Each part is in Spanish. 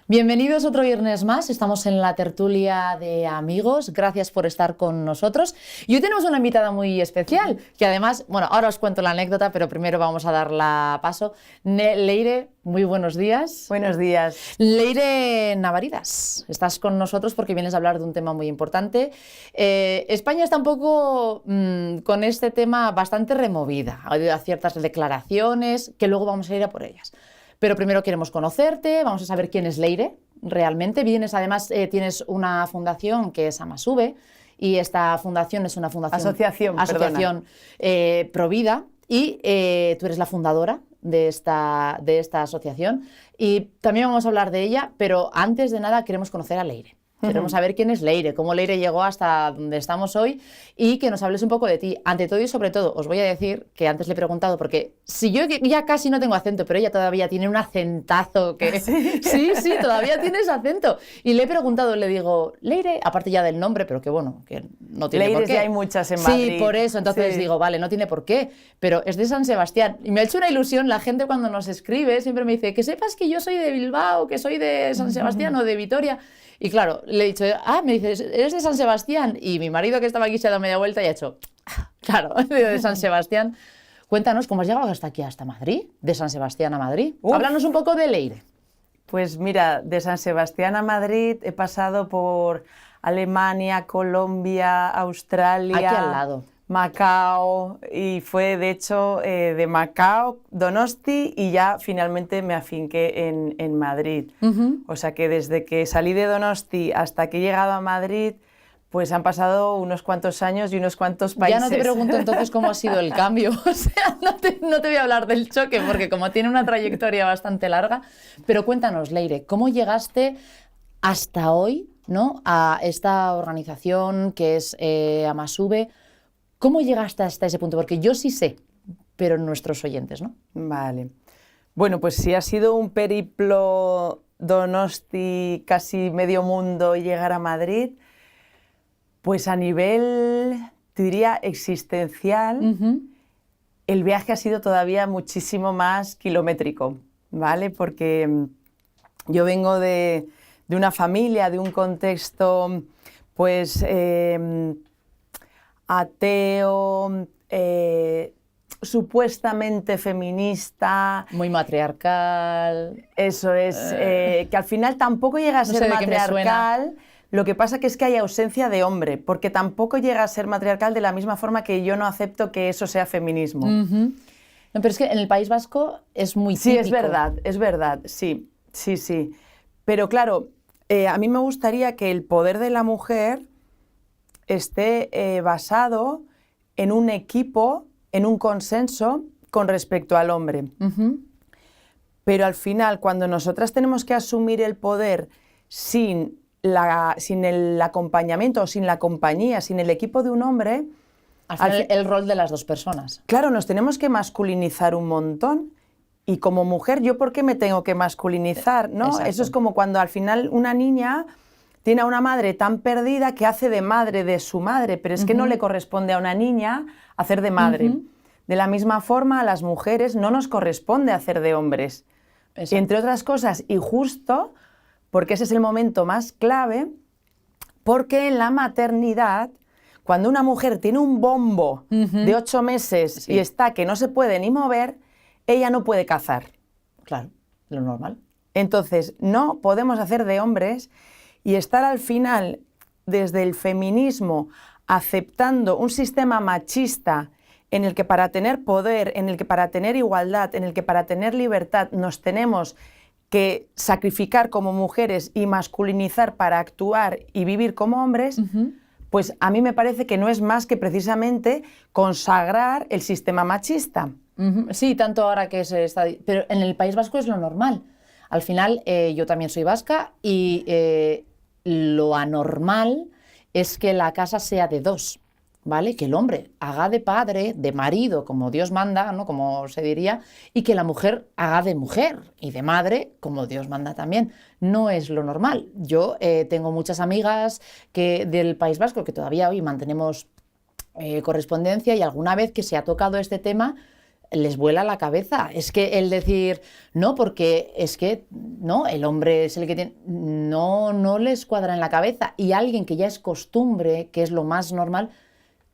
Bienvenidos otro viernes más, estamos en la tertulia de amigos, gracias por estar con nosotros. Y hoy tenemos una invitada muy especial, que además, bueno, ahora os cuento la anécdota, pero primero vamos a darla paso. Leire, muy buenos días. Buenos días. Leire Navaridas, estás con nosotros porque vienes a hablar de un tema muy importante. España está un poco con este tema bastante removida, hay ciertas declaraciones que luego vamos a ir a por ellas. Pero primero queremos conocerte, vamos a saber quién es Leire realmente. Vienes, además, tienes una fundación que es Amasube y esta fundación es una asociación Provida y tú eres la fundadora de esta asociación y también vamos a hablar de ella, pero antes de nada queremos conocer a Leire. Queremos saber quién es Leire, cómo Leire llegó hasta donde estamos hoy y que nos hables un poco de ti. Ante todo y sobre todo, os voy a decir que antes le he preguntado, porque si yo ya casi no tengo acento, pero ella todavía tiene un acentazo que... Sí, todavía tienes acento. Y le he preguntado, le digo, Leire, aparte ya del nombre, pero que bueno, que no tiene por qué. Leires ya hay muchas en Madrid. Sí, por eso, entonces digo, vale, no tiene por qué, pero es de San Sebastián. Y me ha hecho una ilusión, la gente cuando nos escribe siempre me dice, que sepas que yo soy de Bilbao, que soy de San Sebastián o de Vitoria. Y claro, le he dicho, me dice, ¿eres de San Sebastián? Y mi marido que estaba aquí se ha dado media vuelta y ha hecho, claro, de San Sebastián. Cuéntanos, ¿cómo has llegado hasta aquí, hasta Madrid? De San Sebastián a Madrid. Háblanos un poco de Leire. Pues mira, de San Sebastián a Madrid he pasado por Alemania, Colombia, Australia... Aquí al lado. Macao, y fue de hecho de Macao, Donosti, y ya finalmente me afinqué en Madrid. O sea que desde que salí de Donosti hasta que he llegado a Madrid, pues han pasado unos cuantos años y unos cuantos países. Ya no te pregunto entonces cómo ha sido el cambio, o sea, no te voy a hablar del choque, porque como tiene una trayectoria bastante larga, pero cuéntanos, Leire, ¿cómo llegaste hasta hoy, ¿no?, a esta organización que es Amasube? ¿Cómo llegaste hasta ese punto? Porque yo sí sé, pero nuestros oyentes, ¿no? Vale. Bueno, pues sí ha sido un periplo Donosti, casi medio mundo, y llegar a Madrid, pues a nivel, te diría, existencial, el viaje ha sido todavía muchísimo más kilométrico, ¿vale? Porque yo vengo de una familia, de un contexto, pues... ateo, supuestamente feminista. Muy matriarcal. Eso es, que al final tampoco llega a ser matriarcal, lo que pasa que es que hay ausencia de hombre, porque tampoco llega a ser matriarcal de la misma forma que yo no acepto que eso sea feminismo. No, pero es que en el País Vasco es muy típico. Sí, es verdad, sí. Pero claro, a mí me gustaría que el poder de la mujer esté basado en un equipo, en un consenso con respecto al hombre. Pero al final, cuando nosotras tenemos que asumir el poder sin el acompañamiento, o sin la compañía, sin el equipo de un hombre... Al final, el rol de las dos personas. Claro, nos tenemos que masculinizar un montón. Y como mujer, ¿yo por qué me tengo que masculinizar? ¿No? Eso es como cuando al final una niña... tiene a una madre tan perdida que hace de madre de su madre, pero es que no le corresponde a una niña hacer de madre. De la misma forma, a las mujeres no nos corresponde hacer de hombres. Entre otras cosas, y justo porque ese es el momento más clave, porque en la maternidad, cuando una mujer tiene un bombo de 8 meses y está que no se puede ni mover, ella no puede cazar. Claro, lo normal. Entonces, no podemos hacer de hombres. Y estar al final, desde el feminismo, aceptando un sistema machista en el que para tener poder, en el que para tener igualdad, en el que para tener libertad nos tenemos que sacrificar como mujeres y masculinizar para actuar y vivir como hombres, pues a mí me parece que no es más que precisamente consagrar el sistema machista. Sí, tanto ahora que se está... Pero en el País Vasco es lo normal. Al final, yo también soy vasca y lo anormal es que la casa sea de dos, ¿vale? Que el hombre haga de padre, de marido, como Dios manda, ¿no?, como se diría, y que la mujer haga de mujer y de madre, como Dios manda también. No es lo normal. Yo tengo muchas amigas del País Vasco que todavía hoy mantenemos correspondencia, y alguna vez que se ha tocado este tema, les vuela la cabeza. Es que el decir, no, porque es que no, el hombre es el que tiene... No les cuadra en la cabeza. Y alguien que ya es costumbre, que es lo más normal,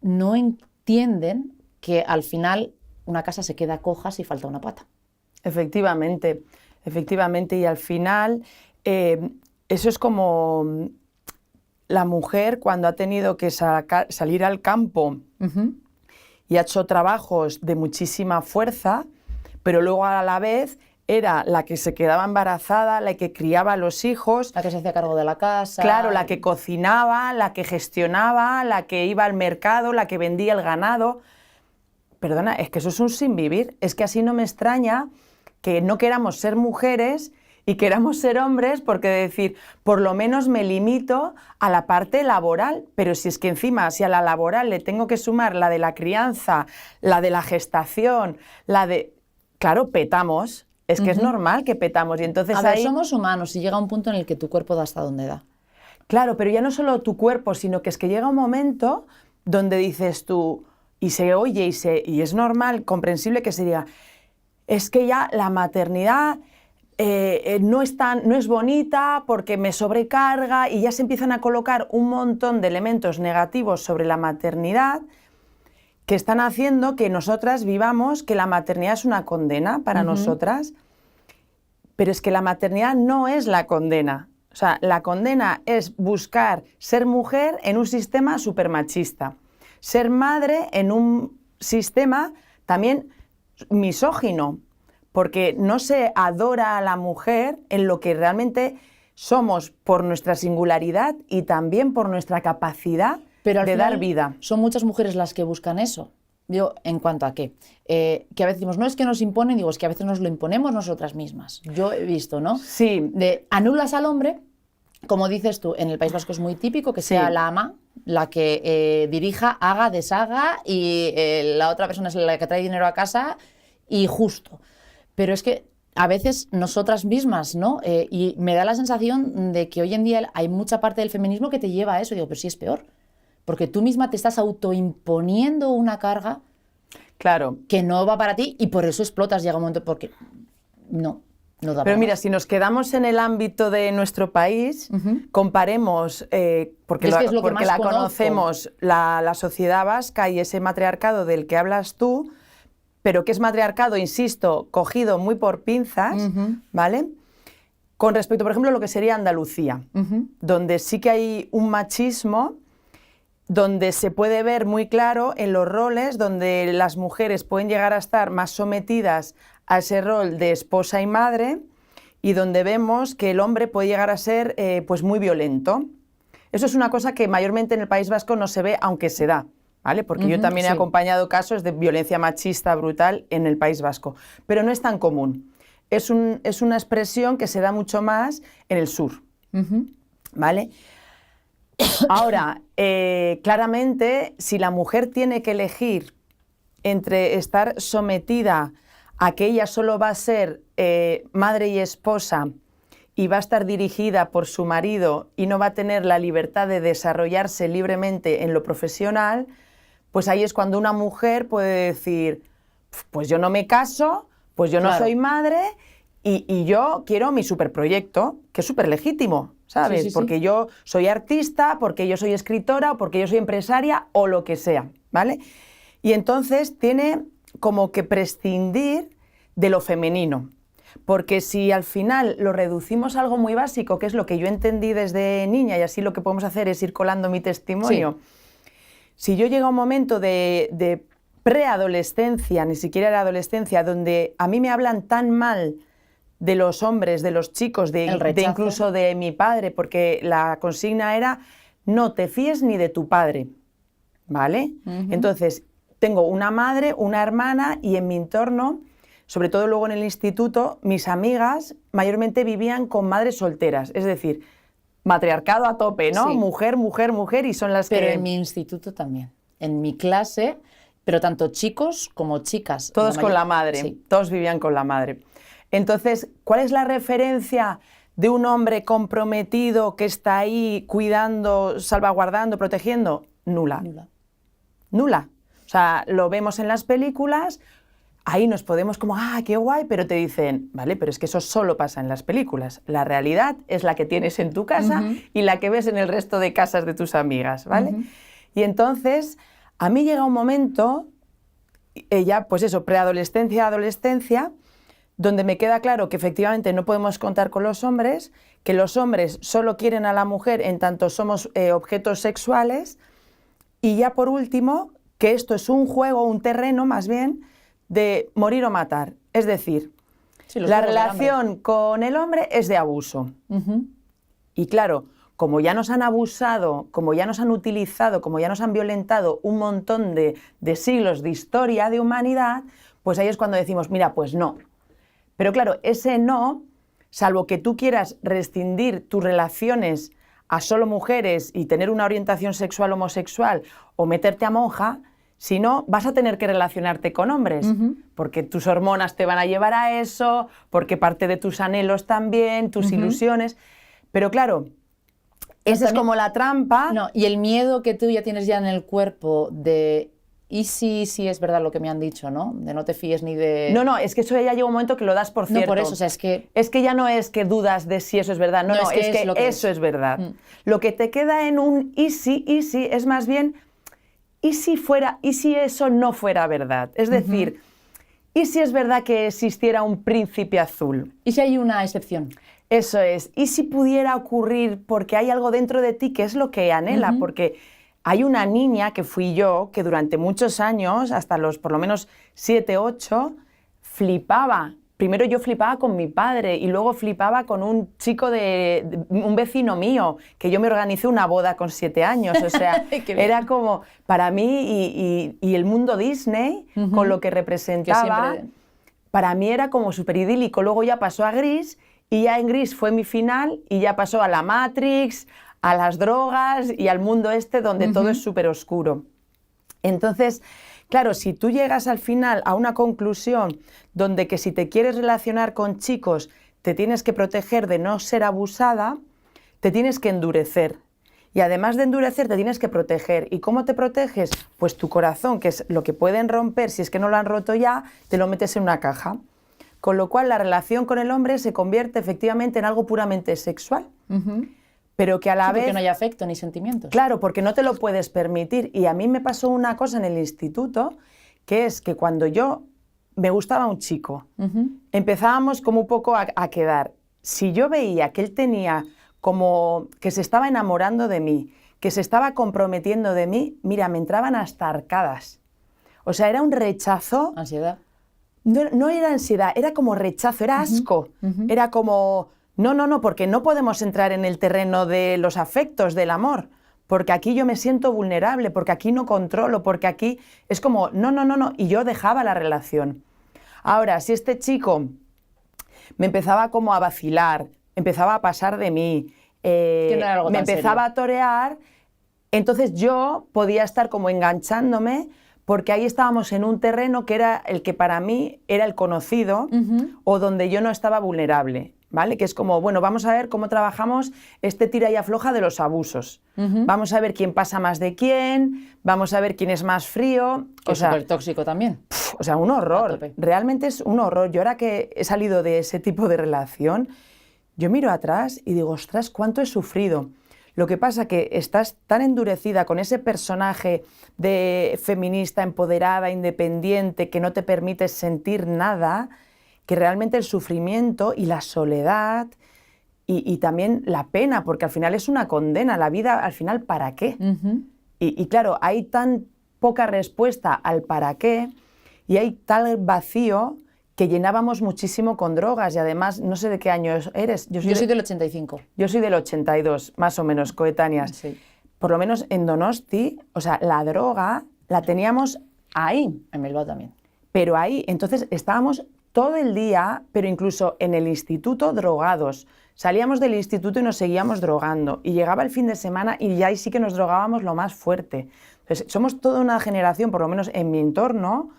no entienden que al final una casa se queda coja si falta una pata. Efectivamente, efectivamente. Y al final, eso es como la mujer cuando ha tenido que salir al campo y ha hecho trabajos de muchísima fuerza, pero luego a la vez era la que se quedaba embarazada, la que criaba a los hijos. La que se hacía cargo de la casa. Claro, la que cocinaba, la que gestionaba, la que iba al mercado, la que vendía el ganado. Perdona, es que eso es un sinvivir. Es que así no me extraña que no queramos ser mujeres y queramos ser hombres, porque decir, por lo menos me limito a la parte laboral, pero si es que encima, si a la laboral le tengo que sumar la de la crianza, la de la gestación, la de... Claro, petamos, es que es normal que petamos. Y entonces a ver, ahí... somos humanos y llega un punto en el que tu cuerpo da hasta donde da. Claro, pero ya no solo tu cuerpo, sino que es que llega un momento donde dices tú, y se oye, y es normal, comprensible que se diga, es que ya la maternidad... no es bonita porque me sobrecarga, y ya se empiezan a colocar un montón de elementos negativos sobre la maternidad que están haciendo que nosotras vivamos que la maternidad es una condena para nosotras, pero es que la maternidad no es la condena. O sea, la condena es buscar ser mujer en un sistema supermachista, ser madre en un sistema también misógino, porque no se adora a la mujer en lo que realmente somos por nuestra singularidad y también por nuestra capacidad de dar vida. Son muchas mujeres las que buscan eso. Yo, ¿en cuanto a qué? Que a veces decimos, no es que nos imponen, digo, es que a veces nos lo imponemos nosotras mismas. Yo he visto, ¿no? Sí. De anulas al hombre, como dices tú, en el País Vasco es muy típico que sea la ama la que dirija, haga, deshaga, y la otra persona es la que trae dinero a casa, y justo. Pero es que a veces nosotras mismas, ¿no? Y me da la sensación de que hoy en día hay mucha parte del feminismo que te lleva a eso. Digo, pero sí es peor. Porque tú misma te estás autoimponiendo una carga que no va para ti, y por eso explotas. Llega un momento porque no da. Pero mira, si nos quedamos en el ámbito de nuestro país, comparemos, porque la conocemos, la sociedad vasca y ese matriarcado del que hablas tú, pero que es matriarcado, insisto, cogido muy por pinzas, ¿vale? Con respecto, por ejemplo, a lo que sería Andalucía, donde sí que hay un machismo, donde se puede ver muy claro en los roles, donde las mujeres pueden llegar a estar más sometidas a ese rol de esposa y madre, y donde vemos que el hombre puede llegar a ser pues muy violento. Eso es una cosa que mayormente en el País Vasco no se ve, aunque se da, ¿vale? Porque yo también he acompañado casos de violencia machista brutal en el País Vasco, pero no es tan común. Es una expresión que se da mucho más en el sur, ¿vale? Ahora, claramente, si la mujer tiene que elegir entre estar sometida a que ella solo va a ser madre y esposa y va a estar dirigida por su marido y no va a tener la libertad de desarrollarse libremente en lo profesional, pues ahí es cuando una mujer puede decir, pues yo no me caso, pues yo no soy madre y yo quiero mi superproyecto, que es súper legítimo, ¿sabes? Porque yo soy artista, porque yo soy escritora, o porque yo soy empresaria, o lo que sea, ¿vale? Y entonces tiene como que prescindir de lo femenino. Porque si al final lo reducimos a algo muy básico, que es lo que yo entendí desde niña, y así lo que podemos hacer es ir colando mi testimonio. Si yo llego a un momento de preadolescencia, ni siquiera de adolescencia, donde a mí me hablan tan mal de los hombres, de los chicos, de incluso de mi padre, porque la consigna era no te fíes ni de tu padre, ¿vale? Entonces, tengo una madre, una hermana, y en mi entorno, sobre todo luego en el instituto, mis amigas mayormente vivían con madres solteras, es decir, matriarcado a tope, ¿no? Sí. Mujer, mujer, mujer, y son las Pero en mi instituto también, en mi clase, pero tanto chicos como chicas. Todos con la madre, todos vivían con la madre. Entonces, ¿cuál es la referencia de un hombre comprometido que está ahí cuidando, salvaguardando, protegiendo? Nula. Nula. O sea, lo vemos en las películas, ahí nos podemos como, qué guay, pero te dicen, vale, pero es que eso solo pasa en las películas. La realidad es la que tienes en tu casa y la que ves en el resto de casas de tus amigas, ¿vale? Y entonces, a mí llega un momento, ya pues eso, preadolescencia, adolescencia, donde me queda claro que efectivamente no podemos contar con los hombres, que los hombres solo quieren a la mujer en tanto somos objetos sexuales, y ya por último, que esto es un juego, un terreno más bien, de morir o matar. Es decir, sí, la relación con el hombre es de abuso. Y claro, como ya nos han abusado, como ya nos han utilizado, como ya nos han violentado un montón de siglos de historia, de humanidad, pues ahí es cuando decimos, mira, pues no. Pero claro, ese no, salvo que tú quieras rescindir tus relaciones a solo mujeres y tener una orientación sexual homosexual o meterte a monja, si no, vas a tener que relacionarte con hombres, porque tus hormonas te van a llevar a eso, porque parte de tus anhelos también, tus ilusiones. Pero claro, esa es como la trampa. No, y el miedo que tú ya tienes ya en el cuerpo de... ¿Y sí es verdad lo que me han dicho, no? De no te fíes ni de... No, es que eso ya llega un momento que lo das por cierto. No, por eso, o sea, es que... Es que ya no es que dudas de si eso es verdad, no, es que eso es verdad. Lo que te queda en un y sí es más bien... ¿Y si eso no fuera verdad? Es decir, ¿y si es verdad que existiera un príncipe azul? ¿Y si hay una excepción? Eso es. ¿Y si pudiera ocurrir porque hay algo dentro de ti que es lo que anhela? Porque hay una niña que fui yo que durante muchos años, hasta los por lo menos 7, 8, flipaba. Primero yo flipaba con mi padre y luego flipaba con un chico un vecino mío, que yo me organicé una boda con 7 años. O sea, era como, para mí, y el mundo Disney, con lo que representaba, para mí era como súper idílico. Luego ya pasó a Gris, y ya en Gris fue mi final, y ya pasó a la Matrix, a las drogas y al mundo donde todo es súper oscuro. Entonces... Claro, si tú llegas al final a una conclusión donde que si te quieres relacionar con chicos te tienes que proteger de no ser abusada, te tienes que endurecer. Y además de endurecer, te tienes que proteger. ¿Y cómo te proteges? Pues tu corazón, que es lo que pueden romper, si es que no lo han roto ya, te lo metes en una caja. Con lo cual la relación con el hombre se convierte efectivamente en algo puramente sexual. Pero que a la vez... Porque no hay afecto ni sentimientos. Claro, porque no te lo puedes permitir. Y a mí me pasó una cosa en el instituto, que es que cuando me gustaba un chico, empezábamos como un poco a quedar. Si yo veía que él tenía como que se estaba enamorando de mí, que se estaba comprometiendo de mí, mira, me entraban hasta arcadas. O sea, era un rechazo. ¿Ansiedad? No era ansiedad, era como rechazo, era asco. Era como... No, porque no podemos entrar en el terreno de los afectos, del amor, porque aquí yo me siento vulnerable, porque aquí no controlo, porque aquí es como, no, y yo dejaba la relación. Ahora, si este chico me empezaba como a vacilar, empezaba a pasar de mí, me empezaba a torear, entonces yo podía estar como enganchándome, porque ahí estábamos en un terreno que era el que para mí era el conocido, o donde yo no estaba vulnerable. ¿Vale? Que es como, bueno, vamos a ver cómo trabajamos este tira y afloja de los abusos. Vamos a ver quién pasa más de quién, vamos a ver quién es más frío. Que es súper tóxico también. O sea, un horror. Realmente es un horror. Yo ahora que he salido de ese tipo de relación, yo miro atrás y digo, ostras, cuánto he sufrido. Lo que pasa que estás tan endurecida con ese personaje de feminista, empoderada, independiente, que no te permites sentir nada, que realmente el sufrimiento y la soledad y también la pena, porque al final es una condena, la vida al final ¿para qué? Y claro, hay tan poca respuesta al para qué y hay tal vacío que llenábamos muchísimo con drogas y además, no sé de qué año eres. Yo soy del 85. Yo soy del 82, más o menos, coetáneas. Sí. Por lo menos en Donosti, o sea, la droga la teníamos ahí. En Bilbao también. Pero ahí, entonces estábamos todo el día, pero incluso en el instituto, drogados. Salíamos del instituto y nos seguíamos drogando. Y llegaba el fin de semana y ya ahí sí que nos drogábamos lo más fuerte. Entonces, somos toda una generación, por lo menos en mi entorno,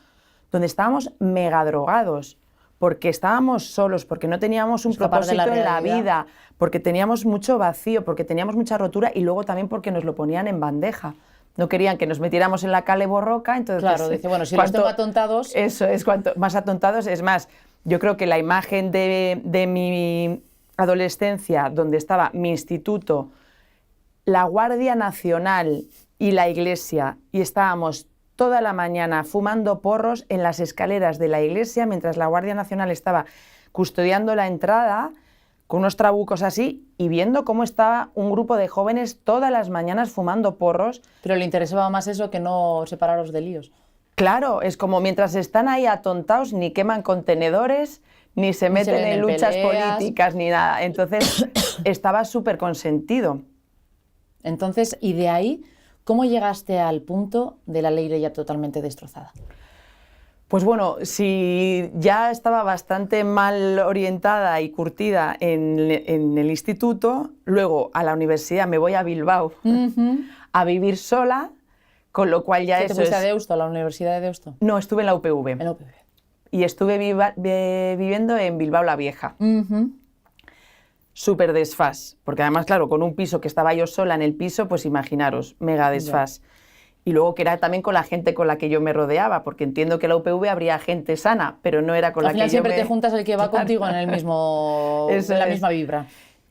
donde estábamos mega drogados, porque estábamos solos, porque no teníamos un propósito en la vida, porque teníamos mucho vacío, porque teníamos mucha rotura y luego también porque nos lo ponían en bandeja. no querían que nos metiéramos en la cale borroca, entonces... Claro, dice, bueno, si los tengo atontados... Eso es, cuanto más atontados, es más. Yo creo que la imagen de mi adolescencia, donde estaba mi instituto, la Guardia Nacional y la iglesia, y estábamos toda la mañana fumando porros en las escaleras de la iglesia, mientras la Guardia Nacional estaba custodiando la entrada, con unos trabucos así, y viendo cómo estaba un grupo de jóvenes todas las mañanas fumando porros. Pero le interesaba más eso que no separarlos de líos. Claro, es como mientras están ahí atontados, ni queman contenedores, ni se meten en luchas políticas, ni nada. Entonces, estaba súper consentido. Entonces, y de ahí, ¿cómo llegaste al punto de la Leire ya totalmente destrozada? Pues bueno, si ya estaba bastante mal orientada y curtida en el instituto, luego a la universidad me voy a Bilbao a vivir sola, con lo cual ya eso ¿Te fuiste a Deusto, a la Universidad de Deusto? No, estuve en la UPV. En la UPV. Y estuve viviendo en Bilbao la Vieja. Súper desfás, porque además, claro, con un piso que estaba yo sola en el piso, pues imaginaros, mega desfás. Yeah. Y luego que era también con la gente con la que yo me rodeaba, porque entiendo que en la UPV habría gente sana, pero no era con la que yo me... Al final siempre te juntas el que va contigo en el mismo, en la misma vibra.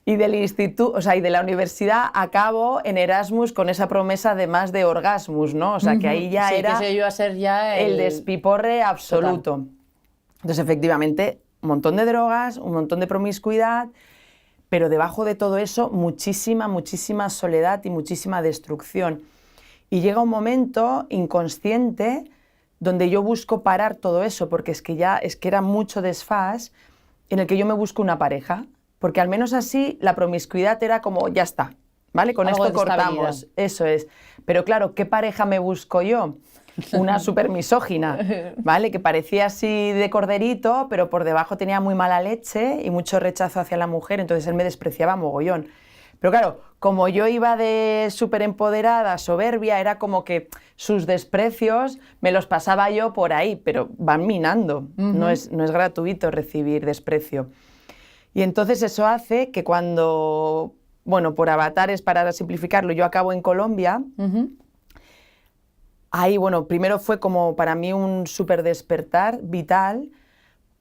Y del instituto, o sea, y de la universidad acabo en Erasmus con esa promesa de más de Orgasmus, ¿no? O sea, que ahí ya era que iba a ser ya el despiporre absoluto. Total. Entonces, efectivamente, un montón de drogas, un montón de promiscuidad, pero debajo de todo eso, muchísima, muchísima soledad y muchísima destrucción. Y llega un momento inconsciente donde yo busco parar todo eso, porque es que era mucho desfás, en el que yo me busco una pareja, porque al menos así la promiscuidad era como, ya está, ¿vale? Con esto cortamos, eso es. Pero claro, ¿qué pareja me busco yo? Una súper misógina, ¿vale? Que parecía así de corderito, pero por debajo tenía muy mala leche y mucho rechazo hacia la mujer, entonces él me despreciaba mogollón. Pero claro, como yo iba de súper empoderada, soberbia, era como que sus desprecios me los pasaba yo por ahí, pero van minando, no es gratuito recibir desprecio. Y entonces eso hace que cuando, bueno, por avatares, para simplificarlo, yo acabo en Colombia, ahí, bueno, primero fue como para mí un súper despertar vital,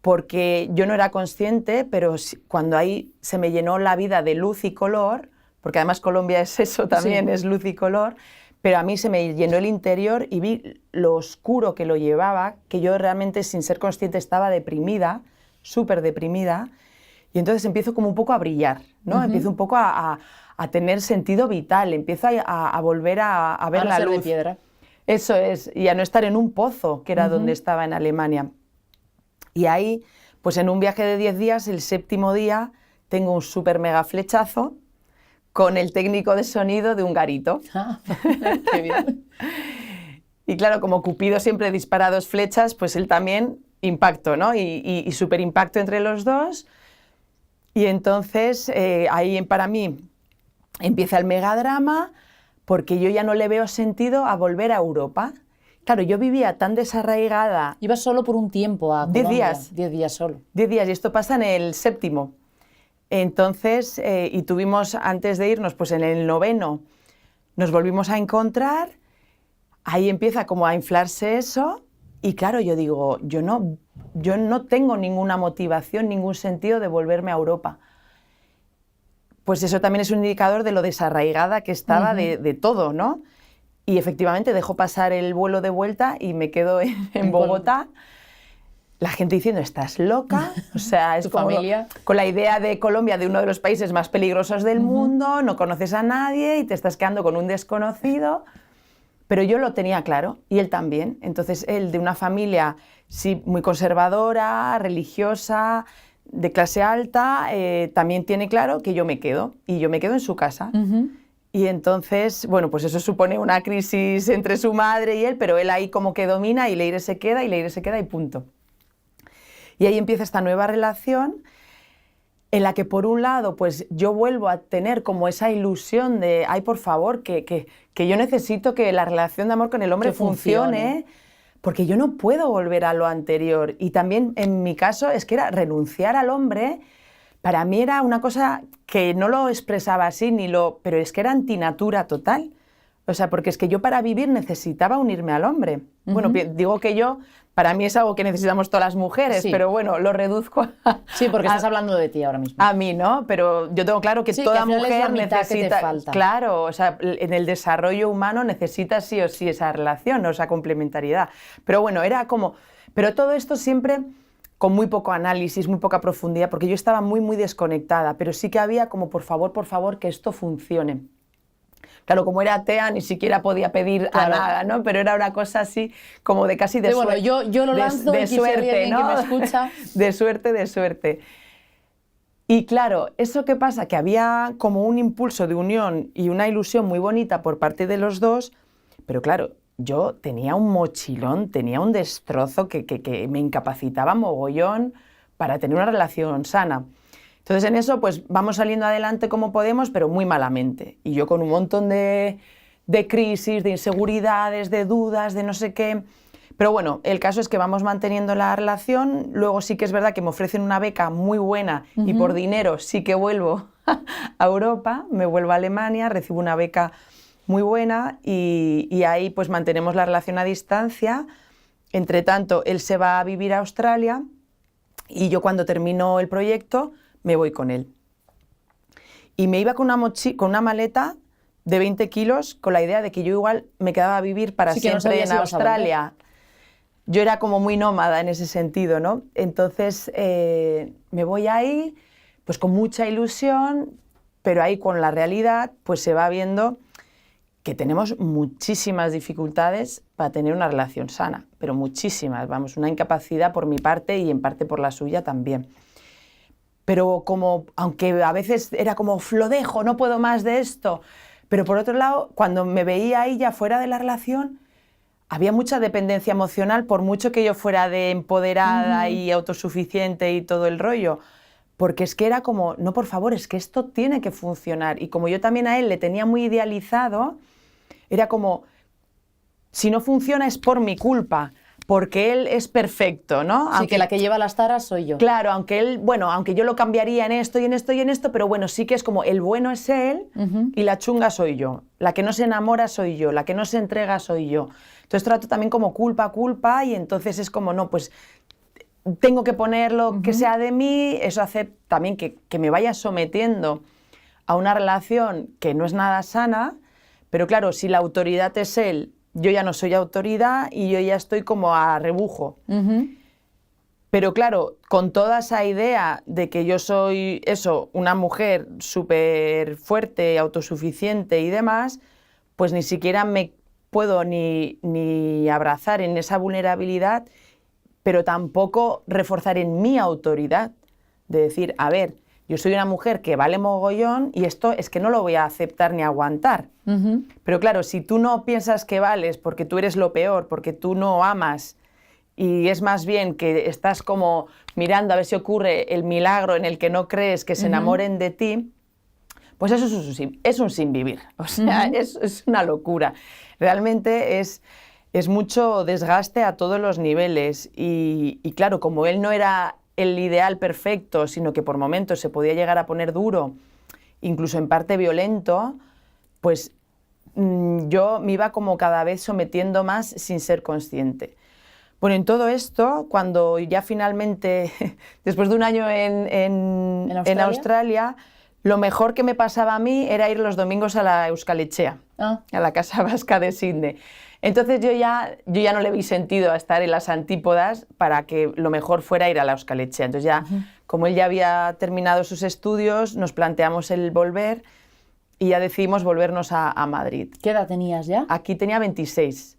porque yo no era consciente, pero cuando ahí se me llenó la vida de luz y color, porque además Colombia es eso también, sí, es luz y color, pero a mí se me llenó el interior y vi lo oscuro que lo llevaba, que yo realmente sin ser consciente estaba deprimida, súper deprimida, y entonces empiezo como un poco a brillar, ¿no? Empiezo un poco a tener sentido vital, empiezo a volver a ver la luz. De piedra. Eso es, y a no estar en un pozo, que era donde estaba en Alemania. Y ahí, pues en un viaje de 10 días, el 7º día, tengo un súper mega flechazo con el técnico de sonido de un garito. Ah, qué bien. Y claro, como Cupido siempre dispara 2 flechas, pues él también impacto, ¿no? Y súper impacto entre los dos. Y entonces, ahí para mí empieza el megadrama, porque yo ya no le veo sentido a volver a Europa. Claro, yo vivía tan desarraigada... Ibas solo por un tiempo a Colombia. 10 días. 10 días solo. 10 días, y esto pasa en el 7º. Entonces, y tuvimos, antes de irnos, pues en el 9º, nos volvimos a encontrar, ahí empieza como a inflarse eso, y claro, yo digo, yo no tengo ninguna motivación, ningún sentido de volverme a Europa. Pues eso también es un indicador de lo desarraigada que estaba de todo, ¿no? Y efectivamente dejo pasar el vuelo de vuelta y me quedo en Bogotá. La gente diciendo, ¿estás loca? O sea, es como con la idea de Colombia, de uno de los países más peligrosos del mundo, no conoces a nadie y te estás quedando con un desconocido. Pero yo lo tenía claro, y él también. Entonces, él de una familia, sí, muy conservadora, religiosa, de clase alta, también tiene claro que yo me quedo, y yo me quedo en su casa. Y entonces, bueno, pues eso supone una crisis entre su madre y él, pero él ahí como que domina y Leire se queda y punto. Y ahí empieza esta nueva relación en la que, por un lado, pues yo vuelvo a tener como esa ilusión de, ay, por favor, que yo necesito que la relación de amor con el hombre funcione, porque yo no puedo volver a lo anterior. Y también, en mi caso, es que era renunciar al hombre. Para mí era una cosa que no lo expresaba así, pero es que era antinatura total. O sea, porque es que yo para vivir necesitaba unirme al hombre. Bueno, digo que yo, para mí es algo que necesitamos todas las mujeres, pero bueno, lo reduzco a... Sí, porque estás hablando de ti ahora mismo. A mí, ¿no? Pero yo tengo claro que toda mujer necesita... Que te falta. Claro, o sea, en el desarrollo humano necesita sí o sí esa relación, o esa complementariedad. Pero bueno, era como... Pero todo esto siempre con muy poco análisis, muy poca profundidad, porque yo estaba muy desconectada, pero sí que había como, por favor, que esto funcione. Claro, como era atea, ni siquiera podía pedir a nada, ¿no? Pero era una cosa así como de casi de suerte. Bueno, yo lo lanzo de suerte, ¿no? Que me escucha. De suerte. Y claro, ¿eso qué pasa? Que había como un impulso de unión y una ilusión muy bonita por parte de los dos, pero claro, yo tenía un mochilón, tenía un destrozo que me incapacitaba mogollón para tener una relación sana. Entonces en eso pues vamos saliendo adelante como podemos, pero muy malamente. Y yo con un montón de crisis, de inseguridades, de dudas, de no sé qué. Pero bueno, el caso es que vamos manteniendo la relación. Luego sí que es verdad que me ofrecen una beca muy buena y por dinero sí que vuelvo a Europa, me vuelvo a Alemania, recibo una beca muy buena y ahí pues mantenemos la relación a distancia. Entre tanto, él se va a vivir a Australia y yo cuando termino el proyecto me voy con él. Y me iba con una maleta de 20 kilos con la idea de que yo igual me quedaba a vivir para siempre en Australia. Yo era como muy nómada en ese sentido, ¿no? Entonces me voy ahí pues con mucha ilusión, pero ahí con la realidad pues se va viendo que tenemos muchísimas dificultades para tener una relación sana, pero muchísimas, vamos, una incapacidad por mi parte y en parte por la suya también. Pero como, aunque a veces era como, lo dejo, no puedo más de esto, pero por otro lado, cuando me veía ahí ya fuera de la relación, había mucha dependencia emocional, por mucho que yo fuera de empoderada y autosuficiente y todo el rollo, porque es que era como, no, por favor, es que esto tiene que funcionar. Y como yo también a él le tenía muy idealizado, era como, si no funciona es por mi culpa, porque él es perfecto, ¿no? Sí, que la que lleva las taras soy yo. Claro, aunque yo lo cambiaría en esto y en esto y en esto, pero bueno, sí que es como el bueno es él y la chunga soy yo. La que no se enamora soy yo, la que no se entrega soy yo. Entonces trato también como culpa y entonces es como, no, pues tengo que ponerlo que sea de mí, eso hace también que me vaya sometiendo a una relación que no es nada sana, pero claro, si la autoridad es él, yo ya no soy autoridad y yo ya estoy como a rebujo. Pero claro, con toda esa idea de que yo soy eso, una mujer súper fuerte, autosuficiente y demás, pues ni siquiera me puedo ni abrazar en esa vulnerabilidad, pero tampoco reforzar en mi autoridad, de decir, a ver, yo soy una mujer que vale mogollón y esto es que no lo voy a aceptar ni aguantar. Pero claro, si tú no piensas que vales porque tú eres lo peor, porque tú no amas y es más bien que estás como mirando a ver si ocurre el milagro en el que no crees que se enamoren de ti, pues eso es un sinvivir. O sea, es una locura. Realmente es mucho desgaste a todos los niveles y claro, como él no era el ideal perfecto, sino que por momentos se podía llegar a poner duro, incluso en parte violento, pues yo me iba como cada vez sometiendo más sin ser consciente. Bueno, en todo esto, cuando ya finalmente, después de un año en Australia, lo mejor que me pasaba a mí era ir los domingos a la Euskal Etxea, a la Casa Vasca de Sydney. Entonces yo ya no le vi sentido a estar en las antípodas para que lo mejor fuera ir a la Euskal Etxea. Entonces ya, como él ya había terminado sus estudios, nos planteamos el volver y ya decidimos volvernos a Madrid. ¿Qué edad tenías ya? Aquí tenía 26.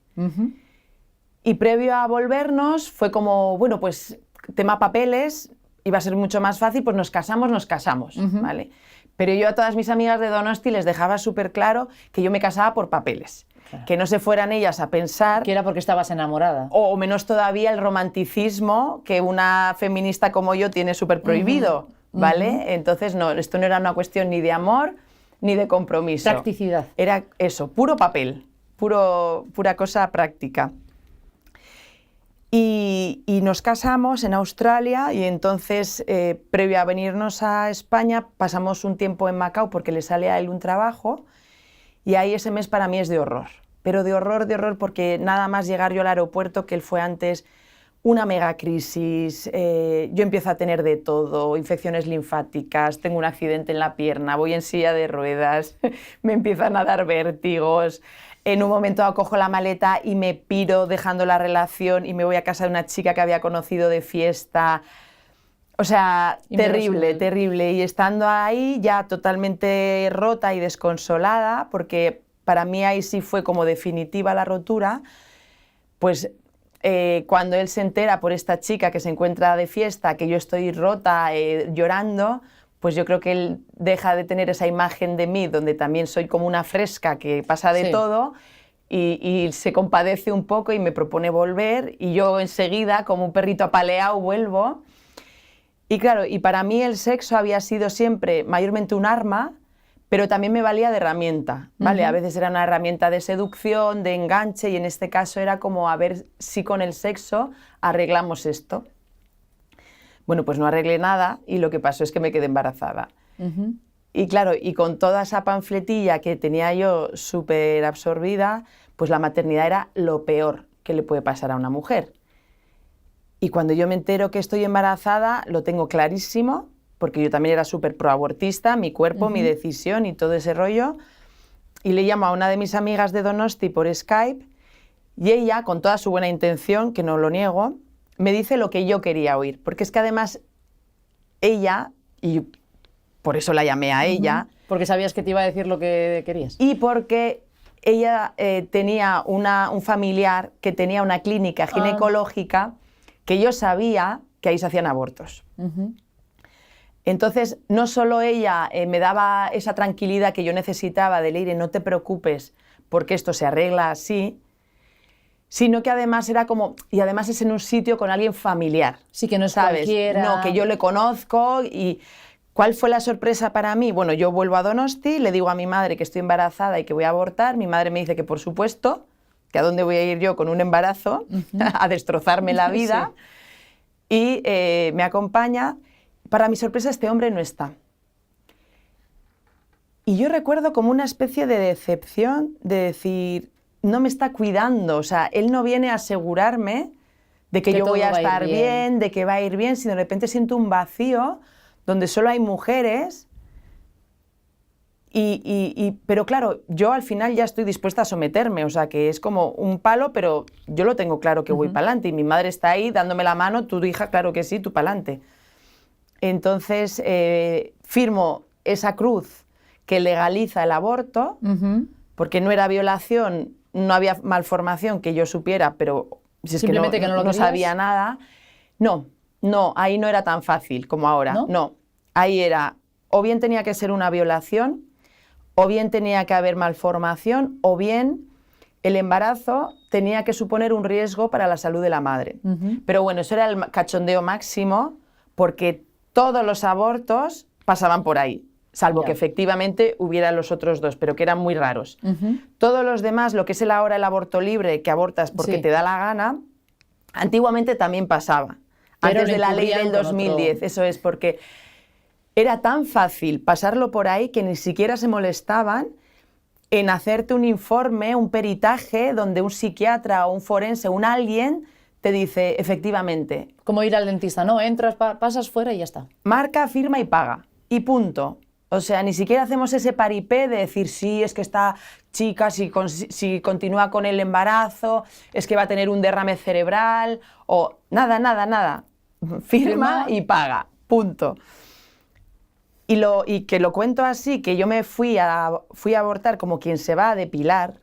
Y previo a volvernos fue como, bueno, pues tema papeles, iba a ser mucho más fácil, pues nos casamos, ¿vale? Pero yo a todas mis amigas de Donosti les dejaba súper claro que yo me casaba por papeles. Claro. Que no se fueran ellas a pensar... Que era porque estabas enamorada. O menos todavía el romanticismo que una feminista como yo tiene súper prohibido, ¿vale? Entonces, no, esto no era una cuestión ni de amor ni de compromiso. Practicidad. Era eso, puro papel, pura cosa práctica. Y nos casamos en Australia y entonces, previo a venirnos a España, pasamos un tiempo en Macao porque le sale a él un trabajo y ahí ese mes para mí es de horror, pero de horror, porque nada más llegar yo al aeropuerto, que él fue antes, una megacrisis, yo empiezo a tener de todo, infecciones linfáticas, tengo un accidente en la pierna, voy en silla de ruedas, me empiezan a dar vértigos, en un momento cojo la maleta y me piro dejando la relación y me voy a casa de una chica que había conocido de fiesta. O sea, terrible, terrible. Y estando ahí ya totalmente rota y desconsolada, porque para mí ahí sí fue como definitiva la rotura, pues cuando él se entera por esta chica que se encuentra de fiesta, que yo estoy rota, llorando, pues yo creo que él deja de tener esa imagen de mí, donde también soy como una fresca que pasa de todo, y se compadece un poco y me propone volver, y yo enseguida, como un perrito apaleado, vuelvo. Y claro, y para mí el sexo había sido siempre mayormente un arma, pero también me valía de herramienta, ¿vale? A veces era una herramienta de seducción, de enganche, y en este caso era como a ver si con el sexo arreglamos esto. Bueno, pues no arreglé nada y lo que pasó es que me quedé embarazada. Y claro, y con toda esa panfletilla que tenía yo súper absorbida, pues la maternidad era lo peor que le puede pasar a una mujer. Y cuando yo me entero que estoy embarazada, lo tengo clarísimo, porque yo también era súper proabortista, mi cuerpo, mi decisión y todo ese rollo. Y le llamo a una de mis amigas de Donosti por Skype, y ella, con toda su buena intención, que no lo niego, me dice lo que yo quería oír. Porque es que además ella, y por eso la llamé a ella... Porque sabías que te iba a decir lo que querías. Y porque ella tenía un familiar que tenía una clínica ginecológica que yo sabía que ahí se hacían abortos. Entonces, no solo ella me daba esa tranquilidad que yo necesitaba de Leire, no te preocupes porque esto se arregla así, sino que además era como, y además es en un sitio con alguien familiar. Sí, que no es ¿sabes? cualquiera. No, que yo le conozco. Y ¿cuál fue la sorpresa para mí? Bueno, yo vuelvo a Donosti, le digo a mi madre que estoy embarazada y que voy a abortar, mi madre me dice que por supuesto, que a dónde voy a ir yo con un embarazo, a destrozarme la vida, y me acompaña. Para mi sorpresa, este hombre no está. Y yo recuerdo como una especie de decepción de decir, no me está cuidando, o sea, él no viene a asegurarme de que yo voy a estar bien, de que va a ir bien, sino de repente siento un vacío donde solo hay mujeres. Pero claro, yo al final ya estoy dispuesta a someterme, o sea, que es como un palo, pero yo lo tengo claro que voy para adelante, y mi madre está ahí dándome la mano, tu hija, claro que sí, tú para adelante. Entonces, firmo esa cruz que legaliza el aborto, porque no era violación, no había malformación que yo supiera, pero si es simplemente que no sabía nada. No, ahí no era tan fácil como ahora. No, ahí era, o bien tenía que ser una violación, o bien tenía que haber malformación, o bien el embarazo tenía que suponer un riesgo para la salud de la madre. Pero bueno, eso era el cachondeo máximo, porque todos los abortos pasaban por ahí, salvo que efectivamente hubiera los otros dos, pero que eran muy raros. Todos los demás, lo que es ahora el aborto libre, que abortas porque te da la gana, antiguamente también pasaba, pero antes de la ley del 2010. Eso es, porque era tan fácil pasarlo por ahí que ni siquiera se molestaban en hacerte un informe, un peritaje, donde un psiquiatra o un forense, alguien te dice, efectivamente... Como ir al dentista, ¿no? Entras, pasas fuera y ya está. Marca, firma y paga. Y punto. O sea, ni siquiera hacemos ese paripé de decir, sí, es que esta chica, si continúa con el embarazo, es que va a tener un derrame cerebral, o nada. Firma y paga. Punto. Y que lo cuento así, que yo me fui a abortar como quien se va a depilar,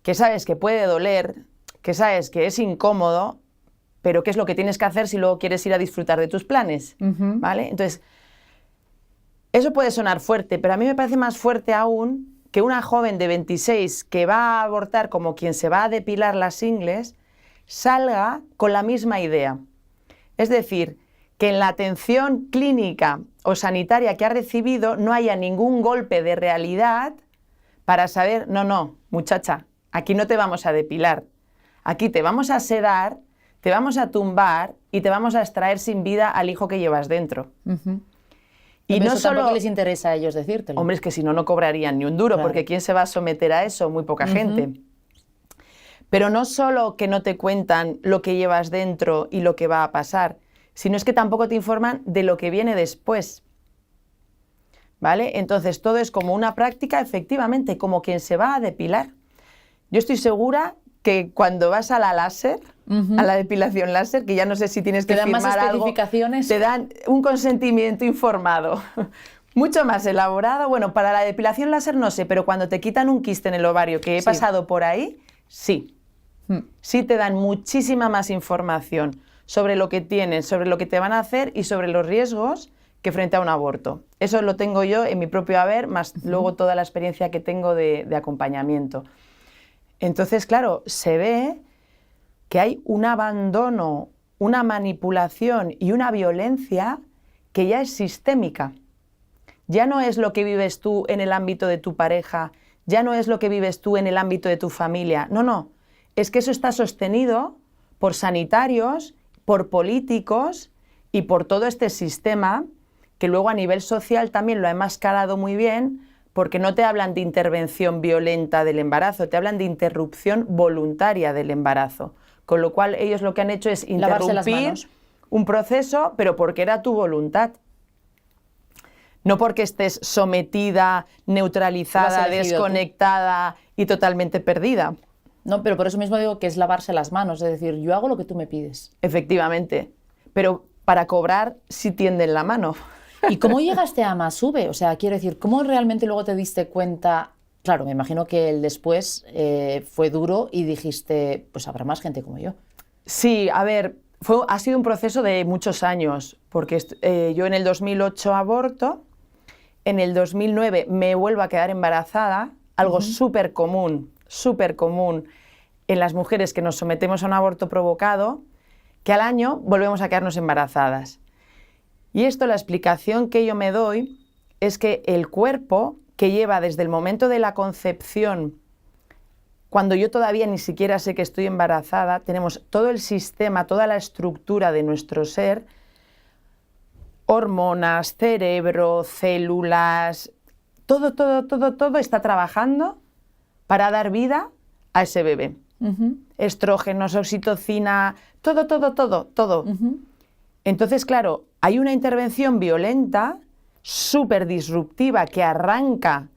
que sabes que puede doler, que sabes que es incómodo, pero ¿qué es lo que tienes que hacer si luego quieres ir a disfrutar de tus planes? ¿Vale? Entonces, eso puede sonar fuerte, pero a mí me parece más fuerte aún que una joven de 26 que va a abortar como quien se va a depilar las ingles, salga con la misma idea. Es decir, que en la atención clínica o sanitaria que ha recibido no haya ningún golpe de realidad para saber, no, muchacha, aquí no te vamos a depilar. Aquí te vamos a sedar, te vamos a tumbar y te vamos a extraer sin vida al hijo que llevas dentro. Y no eso tampoco les interesa a ellos decírtelo. Hombre, es que si no, no cobrarían ni un duro, Claro. porque ¿quién se va a someter a eso? Muy poca gente. Pero no solo que no te cuentan lo que llevas dentro y lo que va a pasar, sino es que tampoco te informan de lo que viene después. ¿Vale? Entonces, todo es como una práctica, efectivamente, como quien se va a depilar. Yo estoy segura que cuando vas a la láser, a la depilación láser, que ya no sé si tienes que firmar más algo, especificaciones. te dan un consentimiento informado, mucho más elaborado. Bueno, para la depilación láser no sé, pero cuando te quitan un quiste en el ovario, que he pasado por ahí, sí. Sí te dan muchísima más información sobre lo que tienes, sobre lo que te van a hacer y sobre los riesgos que frente a un aborto. Eso lo tengo yo en mi propio haber, más luego toda la experiencia que tengo de acompañamiento. Entonces, claro, se ve que hay un abandono, una manipulación y una violencia que ya es sistémica. Ya no es lo que vives tú en el ámbito de tu pareja, ya no es lo que vives tú en el ámbito de tu familia. No, no. Es que eso está sostenido por sanitarios, por políticos y por todo este sistema que luego a nivel social también lo ha enmascarado muy bien, porque no te hablan de intervención violenta del embarazo, te hablan de interrupción voluntaria del embarazo. Con lo cual ellos lo que han hecho es interrumpir un proceso, pero porque era tu voluntad. No porque estés sometida, neutralizada, desconectada y totalmente perdida. No, pero por eso mismo digo que es lavarse las manos, es decir, yo hago lo que tú me pides. Efectivamente, pero para cobrar sí tienden la mano. ¿Y cómo llegaste a Masube? O sea, quiero decir, ¿cómo realmente luego te diste cuenta? Claro, me imagino que el después fue duro y dijiste, pues habrá más gente como yo. Sí, a ver, ha sido un proceso de muchos años, porque yo en el 2008 aborto, en el 2009 me vuelvo a quedar embarazada, algo súper común en las mujeres que nos sometemos a un aborto provocado, que al año volvemos a quedarnos embarazadas. Y esto, la explicación que yo me doy es que el cuerpo que lleva desde el momento de la concepción, cuando yo todavía ni siquiera sé que estoy embarazada, tenemos todo el sistema, toda la estructura de nuestro ser, hormonas, cerebro, células, todo está trabajando para dar vida a ese bebé. Estrógenos, oxitocina, todo. Entonces, claro, hay una intervención violenta, súper disruptiva, que arranca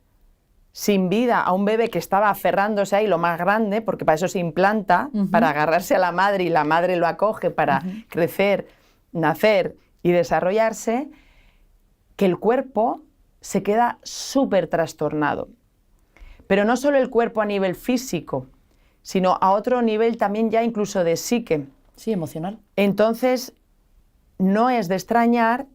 sin vida a un bebé que estaba aferrándose ahí lo más grande, porque para eso se implanta, para agarrarse a la madre y la madre lo acoge para crecer, nacer y desarrollarse, que el cuerpo se queda súper trastornado. Pero no solo el cuerpo a nivel físico, sino a otro nivel también ya incluso de psique. Sí, emocional. Entonces, no es de extrañar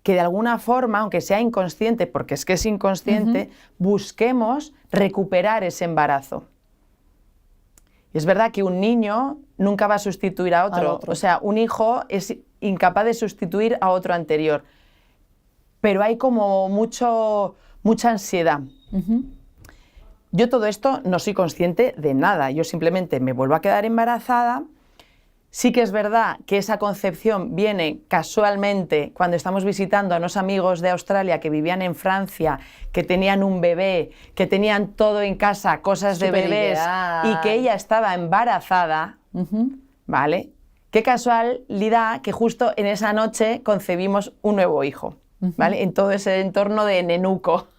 que de alguna forma, aunque sea inconsciente, porque es que es inconsciente, busquemos recuperar ese embarazo. Y es verdad que un niño nunca va a sustituir a otro. O sea, un hijo es incapaz de sustituir a otro anterior. Pero hay como mucha ansiedad. Yo todo esto no soy consciente de nada. Yo simplemente me vuelvo a quedar embarazada. Sí que es verdad que esa concepción viene casualmente cuando estamos visitando a unos amigos de Australia que vivían en Francia, que tenían un bebé, que tenían todo en casa, cosas de bebés, y que ella estaba embarazada, ¿vale? Qué casualidad que justo en esa noche concebimos un nuevo hijo, ¿vale? En todo ese entorno de nenuco,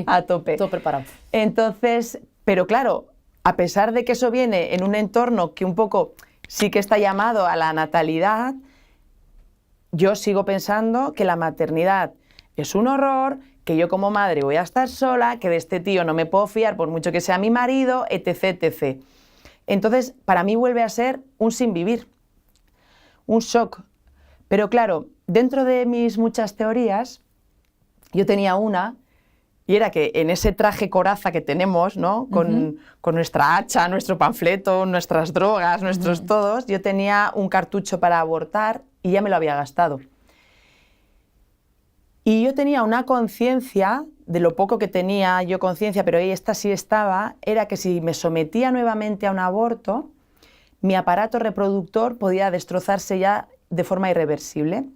a tope. Todo preparado. Entonces, pero claro, a pesar de que eso viene en un entorno que un poco sí que está llamado a la natalidad, yo sigo pensando que la maternidad es un horror, que yo como madre voy a estar sola, que de este tío no me puedo fiar por mucho que sea mi marido, etc. Entonces, para mí vuelve a ser un sinvivir, un shock. Pero claro, dentro de mis muchas teorías, yo tenía una, y era que en ese traje coraza que tenemos, ¿no? Con nuestra hacha, nuestro panfleto, nuestras drogas, nuestros todos, yo tenía un cartucho para abortar y ya me lo había gastado. Y yo tenía una conciencia, de lo poco que tenía yo conciencia, pero ahí esta sí estaba, era que si me sometía nuevamente a un aborto, mi aparato reproductor podía destrozarse ya de forma irreversible.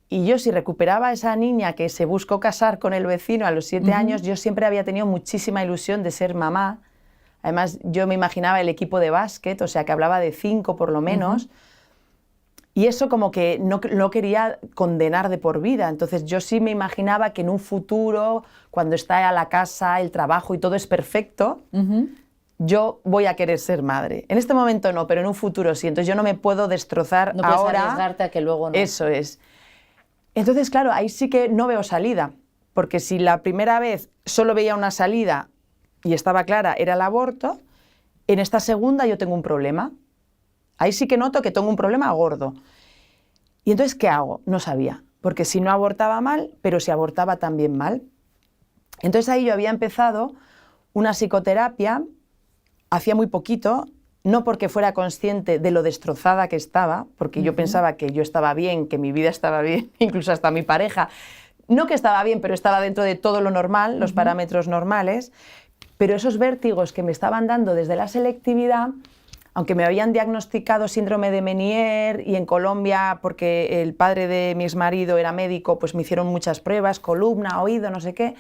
Y yo, si recuperaba a esa niña que se buscó casar con el vecino a los 7 años, yo siempre había tenido muchísima ilusión de ser mamá. Además, yo me imaginaba el equipo de básquet, o sea, que hablaba de 5 por lo menos. Y eso como que no quería condenar de por vida. Entonces, yo sí me imaginaba que en un futuro, cuando está a la casa, el trabajo y todo es perfecto, yo voy a querer ser madre. En este momento no, pero en un futuro sí. Entonces, yo no me puedo destrozar ahora. No puedes arriesgarte a que luego no. Eso es. Entonces, claro, ahí sí que no veo salida, porque si la primera vez solo veía una salida y estaba clara, era el aborto, en esta segunda yo tengo un problema. Ahí sí que noto que tengo un problema gordo. Y entonces, ¿qué hago? No sabía, porque si no abortaba mal, pero si abortaba también mal. Entonces ahí yo había empezado una psicoterapia, hacía muy poquito, no porque fuera consciente de lo destrozada que estaba, porque yo pensaba que yo estaba bien, que mi vida estaba bien, incluso hasta mi pareja. No que estaba bien, pero estaba dentro de todo lo normal, los parámetros normales. Pero esos vértigos que me estaban dando desde la selectividad, aunque me habían diagnosticado síndrome de Meniere y en Colombia, porque el padre de mi exmarido era médico, pues me hicieron muchas pruebas, columna, oído, no sé qué.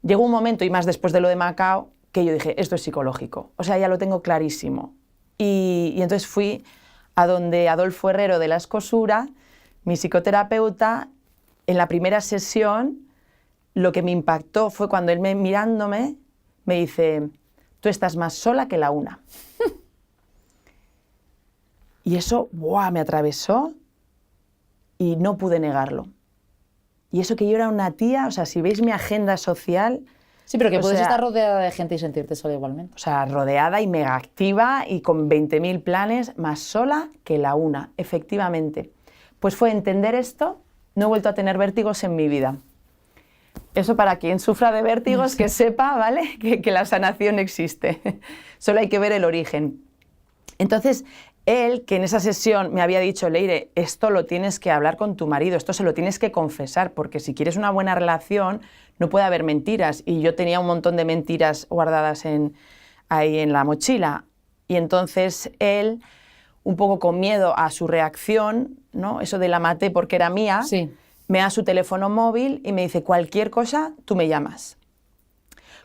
Llegó un momento, y más después de lo de Macao, que yo dije, esto es psicológico. O sea, ya lo tengo clarísimo. Y entonces fui a donde Adolfo Herrero de la Escosura, mi psicoterapeuta. En la primera sesión, lo que me impactó fue cuando él mirándome me dice, tú estás más sola que la una. Y eso, ¡buah!, me atravesó y no pude negarlo. Y eso que yo era una tía, o sea, si veis mi agenda social... Sí, pero que puedes estar rodeada de gente y sentirte sola igualmente. O sea, rodeada y mega activa y con 20.000 planes, más sola que la una, efectivamente. Pues fue entender esto, no he vuelto a tener vértigos en mi vida. Eso para quien sufra de vértigos, que sepa, ¿vale?, que la sanación existe. Solo hay que ver el origen. Entonces, él, que en esa sesión me había dicho, Leire, esto lo tienes que hablar con tu marido, esto se lo tienes que confesar, porque si quieres una buena relación no puede haber mentiras. Y yo tenía un montón de mentiras guardadas ahí en la mochila. Y entonces él, un poco con miedo a su reacción, ¿no?, eso de la maté porque era mía, sí, me da su teléfono móvil y me dice, cualquier cosa, tú me llamas.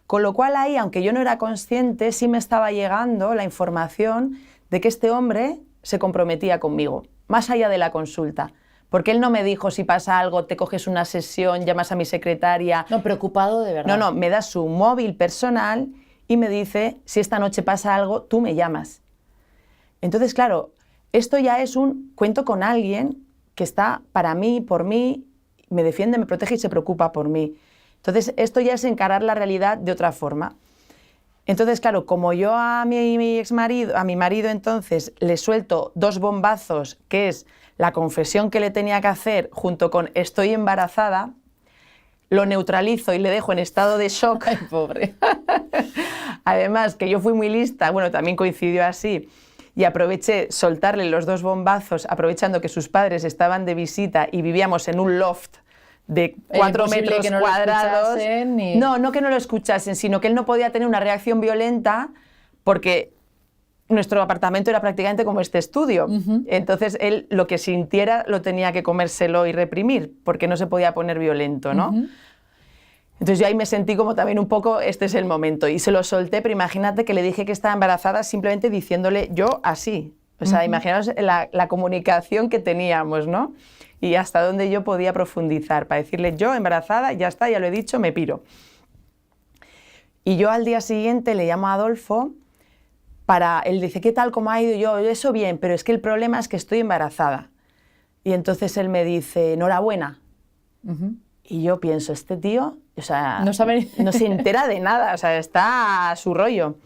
Con lo cual ahí, aunque yo no era consciente, sí me estaba llegando la información de que este hombre se comprometía conmigo, más allá de la consulta. Porque él no me dijo, si pasa algo, te coges una sesión, llamas a mi secretaria. No, preocupado de verdad. No, me da su móvil personal y me dice, si esta noche pasa algo, tú me llamas. Entonces, claro, esto ya es un cuento con alguien que está para mí, por mí, me defiende, me protege y se preocupa por mí. Entonces, esto ya es encarar la realidad de otra forma. Entonces, claro, como yo a mi marido entonces le suelto 2 bombazos, que es la confesión que le tenía que hacer junto con estoy embarazada, lo neutralizo y le dejo en estado de shock. Ay, pobre. Además, que yo fui muy lista, bueno, también coincidió así, y aproveché soltarle los 2 bombazos, aprovechando que sus padres estaban de visita y vivíamos en un loft de 4 metros que no cuadrados. No que no lo escuchasen, sino que él no podía tener una reacción violenta porque nuestro apartamento era prácticamente como este estudio. Entonces él lo que sintiera lo tenía que comérselo y reprimir porque no se podía poner violento, ¿no? Entonces yo ahí me sentí como también un poco, este es el momento, y se lo solté, pero imagínate que le dije que estaba embarazada simplemente diciéndole yo así. O sea, imaginaos la comunicación que teníamos, ¿no? Y hasta dónde yo podía profundizar para decirle yo embarazada, ya está, ya lo he dicho, me piro. Y yo al día siguiente le llamo a Adolfo él dice, ¿qué tal, cómo ha ido? Yo, eso bien, pero es que el problema es que estoy embarazada. Y entonces él me dice, enhorabuena. Y yo pienso, este tío, o sea, no se entera de nada, o sea, está a su rollo.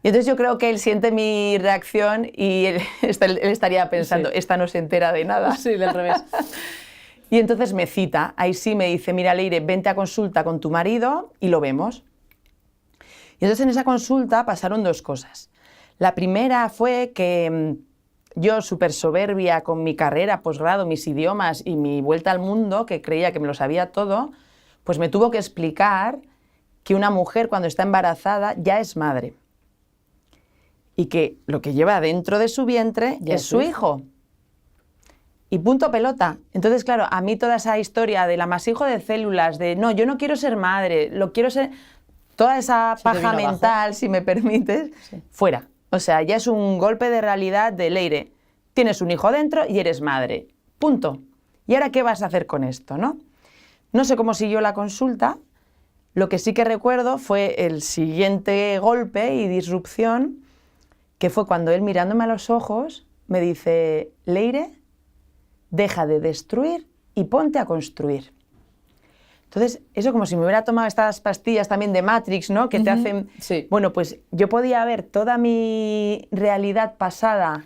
Y entonces yo creo que él siente mi reacción y él estaría pensando, sí, esta no se entera de nada. Sí, del revés. Y entonces me cita, ahí sí me dice, mira, Leire, vente a consulta con tu marido y lo vemos. Y entonces en esa consulta pasaron 2 cosas. La primera fue que yo, súper soberbia con mi carrera, posgrado, mis idiomas y mi vuelta al mundo, que creía que me lo sabía todo, pues me tuvo que explicar que una mujer cuando está embarazada ya es madre. Y que lo que lleva dentro de su vientre es su hijo. y punto pelota. Entonces, claro, a mí toda esa historia del amasijo de células, de no, yo no quiero ser madre, lo quiero ser... Toda esa paja mental, si me permites, fuera. O sea, ya es un golpe de realidad de Leire. Tienes un hijo dentro y eres madre. Punto. ¿Y ahora qué vas a hacer con esto, no? No sé cómo siguió la consulta. Lo que sí que recuerdo fue el siguiente golpe y disrupción, que fue cuando él, mirándome a los ojos, me dice: Leire, deja de destruir y ponte a construir. Entonces, eso como si me hubiera tomado estas pastillas también de Matrix, ¿no? Que te hacen... Sí. Bueno, pues yo podía ver toda mi realidad pasada,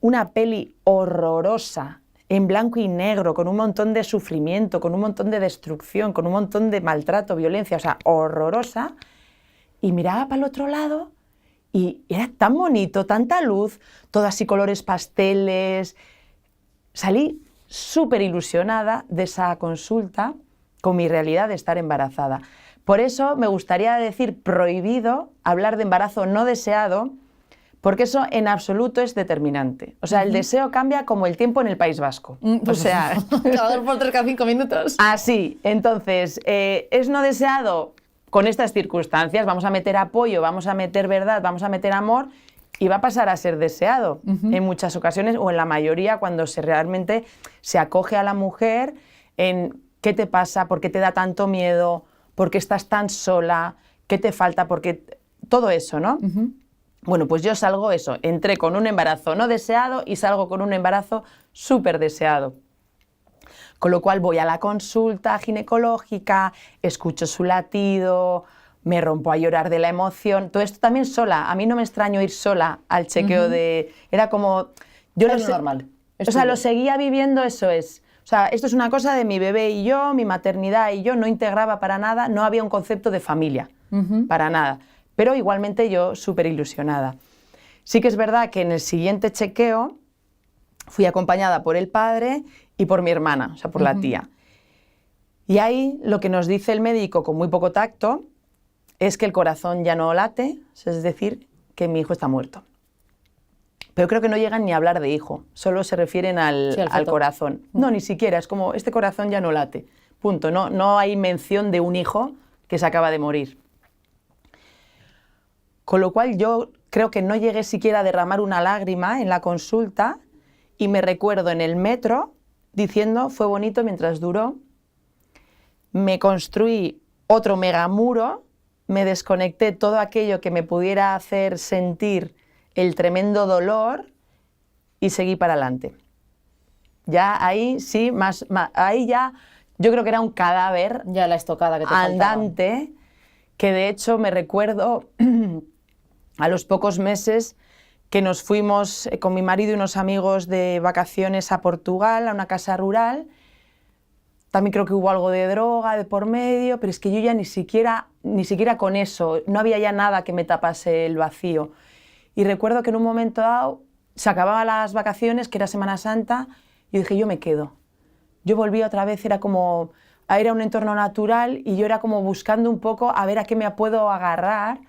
una peli horrorosa, en blanco y negro, con un montón de sufrimiento, con un montón de destrucción, con un montón de maltrato, violencia, o sea, horrorosa, y miraba para el otro lado y era tan bonito, tanta luz, todo así colores pasteles. Salí súper ilusionada de esa consulta con mi realidad de estar embarazada. Por eso me gustaría decir prohibido hablar de embarazo no deseado, porque eso en absoluto es determinante. O sea, el deseo cambia como el tiempo en el País Vasco. O sea, cada 2 por 3 cada 5 minutos. Así. Entonces, ¿es no deseado? Con estas circunstancias vamos a meter apoyo, vamos a meter verdad, vamos a meter amor, y va a pasar a ser deseado en muchas ocasiones, o en la mayoría, cuando realmente se acoge a la mujer en qué te pasa, por qué te da tanto miedo, por qué estás tan sola, qué te falta, porque todo eso, ¿no? Bueno, pues yo salgo eso, entré con un embarazo no deseado y salgo con un embarazo súper deseado. Con lo cual voy a la consulta ginecológica, escucho su latido, me rompo a llorar de la emoción. Todo esto también sola. A mí no me extraño ir sola al chequeo de... Era como... Yo es normal. O sea, lo seguía viviendo, eso es. O sea, esto es una cosa de mi bebé y yo, mi maternidad y yo, no integraba para nada, no había un concepto de familia, para nada. Pero igualmente yo súper ilusionada. Sí que es verdad que en el siguiente chequeo fui acompañada por el padre y por mi hermana, o sea, por la tía. Y ahí lo que nos dice el médico con muy poco tacto es que el corazón ya no late, es decir, que mi hijo está muerto. Pero creo que no llegan ni a hablar de hijo, solo se refieren al corazón. No, ni siquiera, es como, este corazón ya no late, punto. No hay mención de un hijo que se acaba de morir. Con lo cual yo creo que no llegué siquiera a derramar una lágrima en la consulta, y me recuerdo en el metro diciendo, fue bonito mientras duró, me construí otro megamuro, me desconecté todo aquello que me pudiera hacer sentir el tremendo dolor y seguí para adelante. Ya ahí sí, ahí ya yo creo que era un cadáver ya la estocada que te andante, faltaba. Que de hecho me recuerdo a los pocos meses que nos fuimos con mi marido y unos amigos de vacaciones a Portugal, a una casa rural. También creo que hubo algo de droga de por medio, pero es que yo ya ni siquiera con eso, no había ya nada que me tapase el vacío. Y recuerdo que en un momento dado se acababan las vacaciones, que era Semana Santa, y yo dije, yo me quedo. Yo volví otra vez, era como, era un entorno natural, y yo era como buscando un poco a ver a qué me puedo agarrar,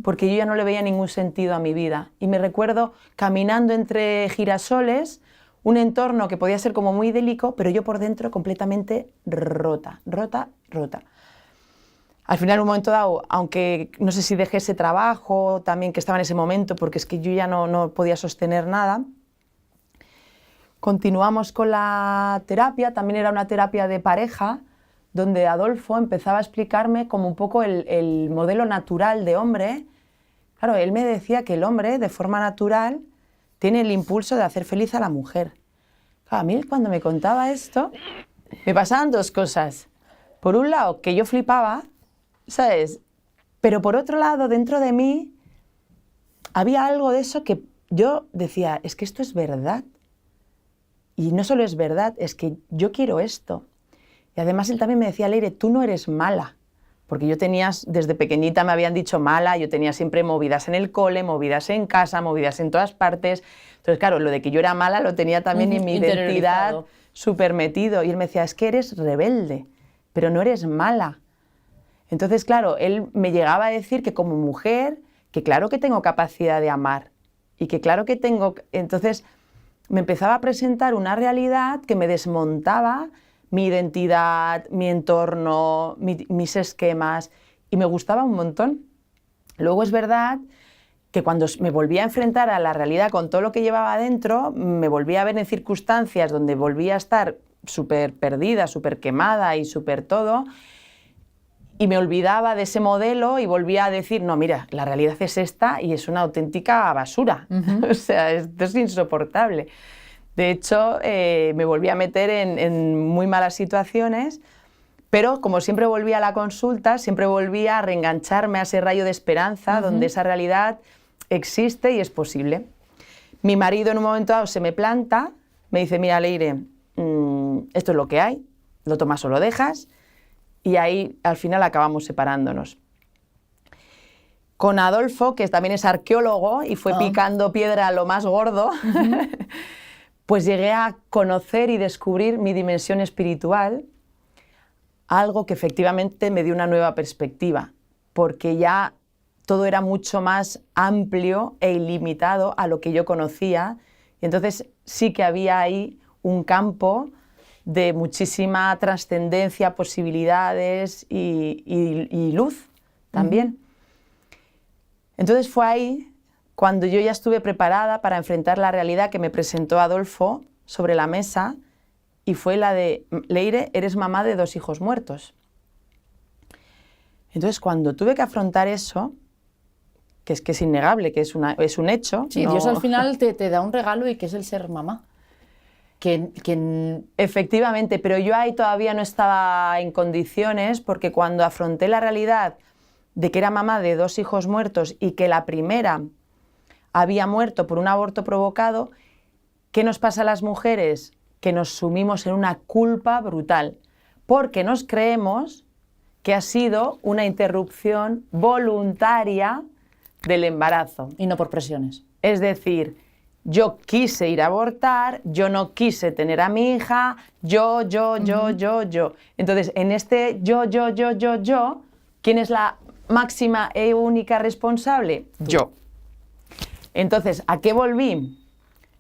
porque yo ya no le veía ningún sentido a mi vida. Y me recuerdo caminando entre girasoles, un entorno que podía ser como muy idílico, pero yo por dentro completamente rota. Al final, en un momento dado, aunque no sé si dejé ese trabajo también que estaba en ese momento, porque es que yo ya no podía sostener nada, continuamos con la terapia. También era una terapia de pareja, donde Adolfo empezaba a explicarme como un poco el modelo natural de hombre. Claro, él me decía que el hombre, de forma natural, tiene el impulso de hacer feliz a la mujer. Claro, a mí cuando me contaba esto, me pasaban dos cosas. Por un lado, que yo flipaba, ¿sabes? Pero por otro lado, dentro de mí, había algo de eso que yo decía, es que esto es verdad. Y no solo es verdad, es que yo quiero esto. Y además él también me decía, Leire, tú no eres mala. Porque yo tenía, desde pequeñita me habían dicho mala, yo tenía siempre movidas en el cole, movidas en casa, movidas en todas partes. Entonces, claro, lo de que yo era mala lo tenía también en mi identidad súper metido. Y él me decía, es que eres rebelde, pero no eres mala. Entonces, claro, él me llegaba a decir que como mujer, que claro que tengo capacidad de amar y que claro que tengo... Entonces, me empezaba a presentar una realidad que me desmontaba mi identidad, mi entorno, mis esquemas, y me gustaba un montón. Luego es verdad que cuando me volvía a enfrentar a la realidad con todo lo que llevaba adentro, me volvía a ver en circunstancias donde volvía a estar súper perdida, súper quemada y súper todo, y me olvidaba de ese modelo y volvía a decir, no, mira, la realidad es esta y es una auténtica basura. O sea, esto es insoportable. De hecho, me volví a meter en muy malas situaciones, pero como siempre volvía a la consulta, siempre volvía a reengancharme a ese rayo de esperanza donde esa realidad existe y es posible. Mi marido en un momento dado se me planta, me dice, mira, Leire, esto es lo que hay, lo tomas o lo dejas, y ahí al final acabamos separándonos. Con Adolfo, que también es arqueólogo y fue picando piedra a lo más gordo, pues llegué a conocer y descubrir mi dimensión espiritual, algo que efectivamente me dio una nueva perspectiva, porque ya todo era mucho más amplio e ilimitado a lo que yo conocía, y entonces sí que había ahí un campo de muchísima trascendencia, posibilidades y luz también. Entonces fue ahí cuando yo ya estuve preparada para enfrentar la realidad que me presentó Adolfo sobre la mesa, y fue la de, Leire, eres mamá de 2 hijos muertos. Entonces cuando tuve que afrontar eso, que es innegable, que es un hecho. Sí, no... Dios al final te da un regalo, y que es el ser mamá. Efectivamente, pero yo ahí todavía no estaba en condiciones, porque cuando afronté la realidad de que era mamá de 2 hijos muertos y que la primera había muerto por un aborto provocado, ¿qué nos pasa a las mujeres? Que nos sumimos en una culpa brutal, porque nos creemos que ha sido una interrupción voluntaria del embarazo. Y no por presiones. Es decir, yo quise ir a abortar, yo no quise tener a mi hija, yo. Entonces, en este yo, ¿quién es la máxima e única responsable? Yo. Entonces, ¿a qué volví?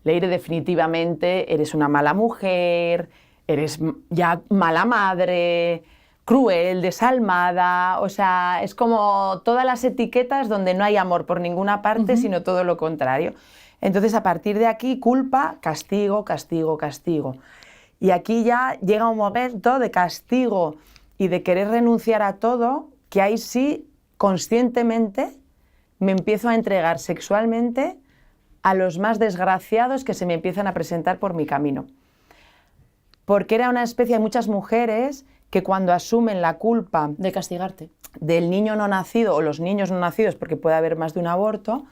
Leire, definitivamente eres una mala mujer, eres ya mala madre, cruel, desalmada, o sea, es como todas las etiquetas donde no hay amor por ninguna parte, sino todo lo contrario. Entonces, a partir de aquí, culpa, castigo, castigo, castigo. Y aquí ya llega un momento de castigo y de querer renunciar a todo, que ahí sí, conscientemente, me empiezo a entregar sexualmente a los más desgraciados que se me empiezan a presentar por mi camino. Porque era una especie de muchas mujeres que cuando asumen la culpa de castigarte del niño no nacido o los niños no nacidos, porque puede haber más de un aborto,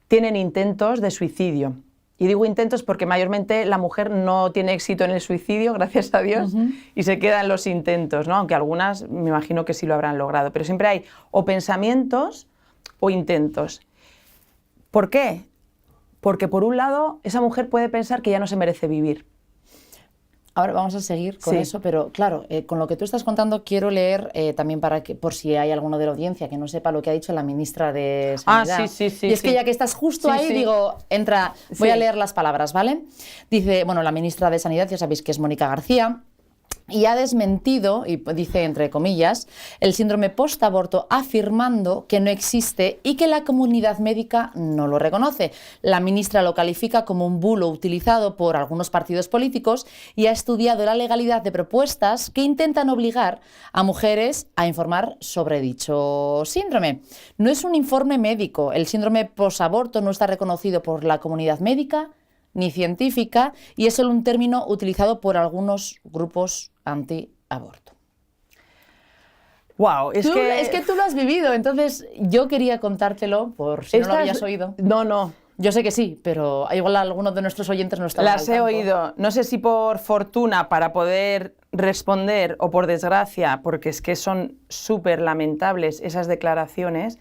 tienen intentos de suicidio. Y digo intentos porque mayormente la mujer no tiene éxito en el suicidio, gracias a Dios, y se quedan los intentos, ¿no? Aunque algunas me imagino que sí lo habrán logrado. Pero siempre hay o pensamientos o intentos. ¿Por qué? Porque por un lado esa mujer puede pensar que ya no se merece vivir. Ahora vamos a seguir con eso, pero claro, con lo que tú estás contando quiero leer también para que, por si hay alguno de la audiencia que no sepa lo que ha dicho la ministra de Sanidad. Sí. Y es que ya que estás justo ahí, digo, entra, voy a leer las palabras, ¿vale? Dice, bueno, la ministra de Sanidad, ya sabéis que es Mónica García, y ha desmentido, y dice entre comillas, el síndrome postaborto, afirmando que no existe y que la comunidad médica no lo reconoce. La ministra lo califica como un bulo utilizado por algunos partidos políticos y ha estudiado la legalidad de propuestas que intentan obligar a mujeres a informar sobre dicho síndrome. No es un informe médico. El síndrome postaborto no está reconocido por la comunidad médica ni científica, y es solo un término utilizado por algunos grupos anti-aborto. Wow, es que tú lo has vivido, entonces yo quería contártelo por si no lo habías oído. No. Yo sé que sí, pero igual algunos de nuestros oyentes no estaban al tanto. Las he oído, no sé si por fortuna para poder responder o por desgracia, porque es que son súper lamentables esas declaraciones,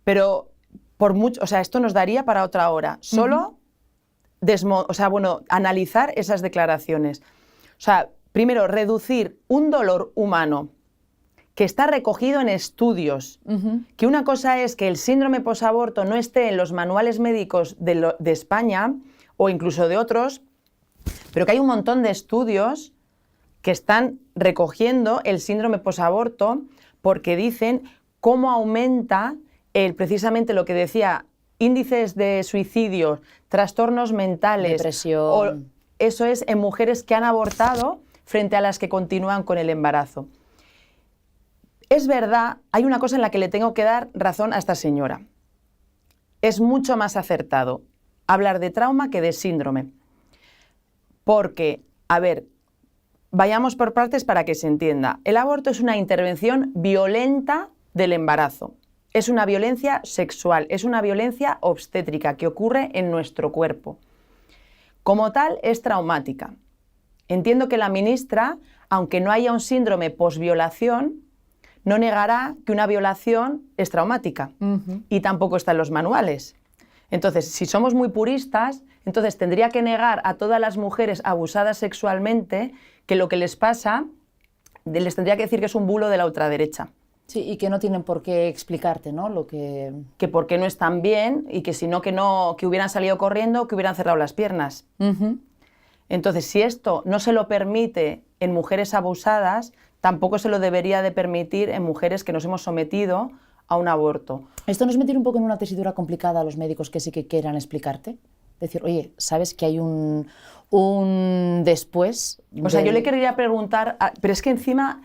pero por mucho, o sea, esto nos daría para otra hora. Solo analizar esas declaraciones. O sea, primero, reducir un dolor humano que está recogido en estudios, que una cosa es que el síndrome posaborto no esté en los manuales médicos de España o incluso de otros, pero que hay un montón de estudios que están recogiendo el síndrome posaborto porque dicen cómo aumenta precisamente lo que decía, índices de suicidio, trastornos mentales, depresión. Eso es en mujeres que han abortado frente a las que continúan con el embarazo. Es verdad, hay una cosa en la que le tengo que dar razón a esta señora. Es mucho más acertado hablar de trauma que de síndrome. Porque, a ver, vayamos por partes para que se entienda. El aborto es una intervención violenta del embarazo. Es una violencia sexual, es una violencia obstétrica que ocurre en nuestro cuerpo. Como tal, es traumática. Entiendo que la ministra, aunque no haya un síndrome posviolación, no negará que una violación es traumática. Y tampoco está en los manuales. Entonces, si somos muy puristas, entonces tendría que negar a todas las mujeres abusadas sexualmente que lo que les pasa, les tendría que decir que es un bulo de la ultraderecha. Sí, y que no tienen por qué explicarte, ¿no? Lo que por qué no están bien y que si no, que hubieran salido corriendo, que hubieran cerrado las piernas. Entonces, si esto no se lo permite en mujeres abusadas, tampoco se lo debería de permitir en mujeres que nos hemos sometido a un aborto. ¿Esto no es meter un poco en una tesitura complicada a los médicos que sí que quieran explicarte? Decir, oye, ¿sabes que hay un después? O sea, yo le querría preguntar, pero es que encima...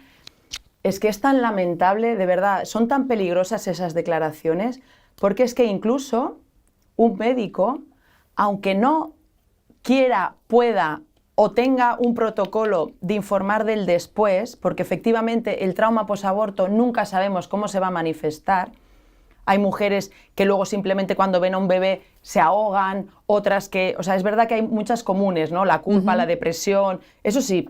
Es que es tan lamentable, de verdad, son tan peligrosas esas declaraciones, porque es que incluso un médico, aunque no quiera, pueda o tenga un protocolo de informar del después, porque efectivamente el trauma posaborto nunca sabemos cómo se va a manifestar. Hay mujeres que luego simplemente cuando ven a un bebé se ahogan, otras que... O sea, es verdad que hay muchas comunes, ¿no? La culpa, la depresión, eso sí.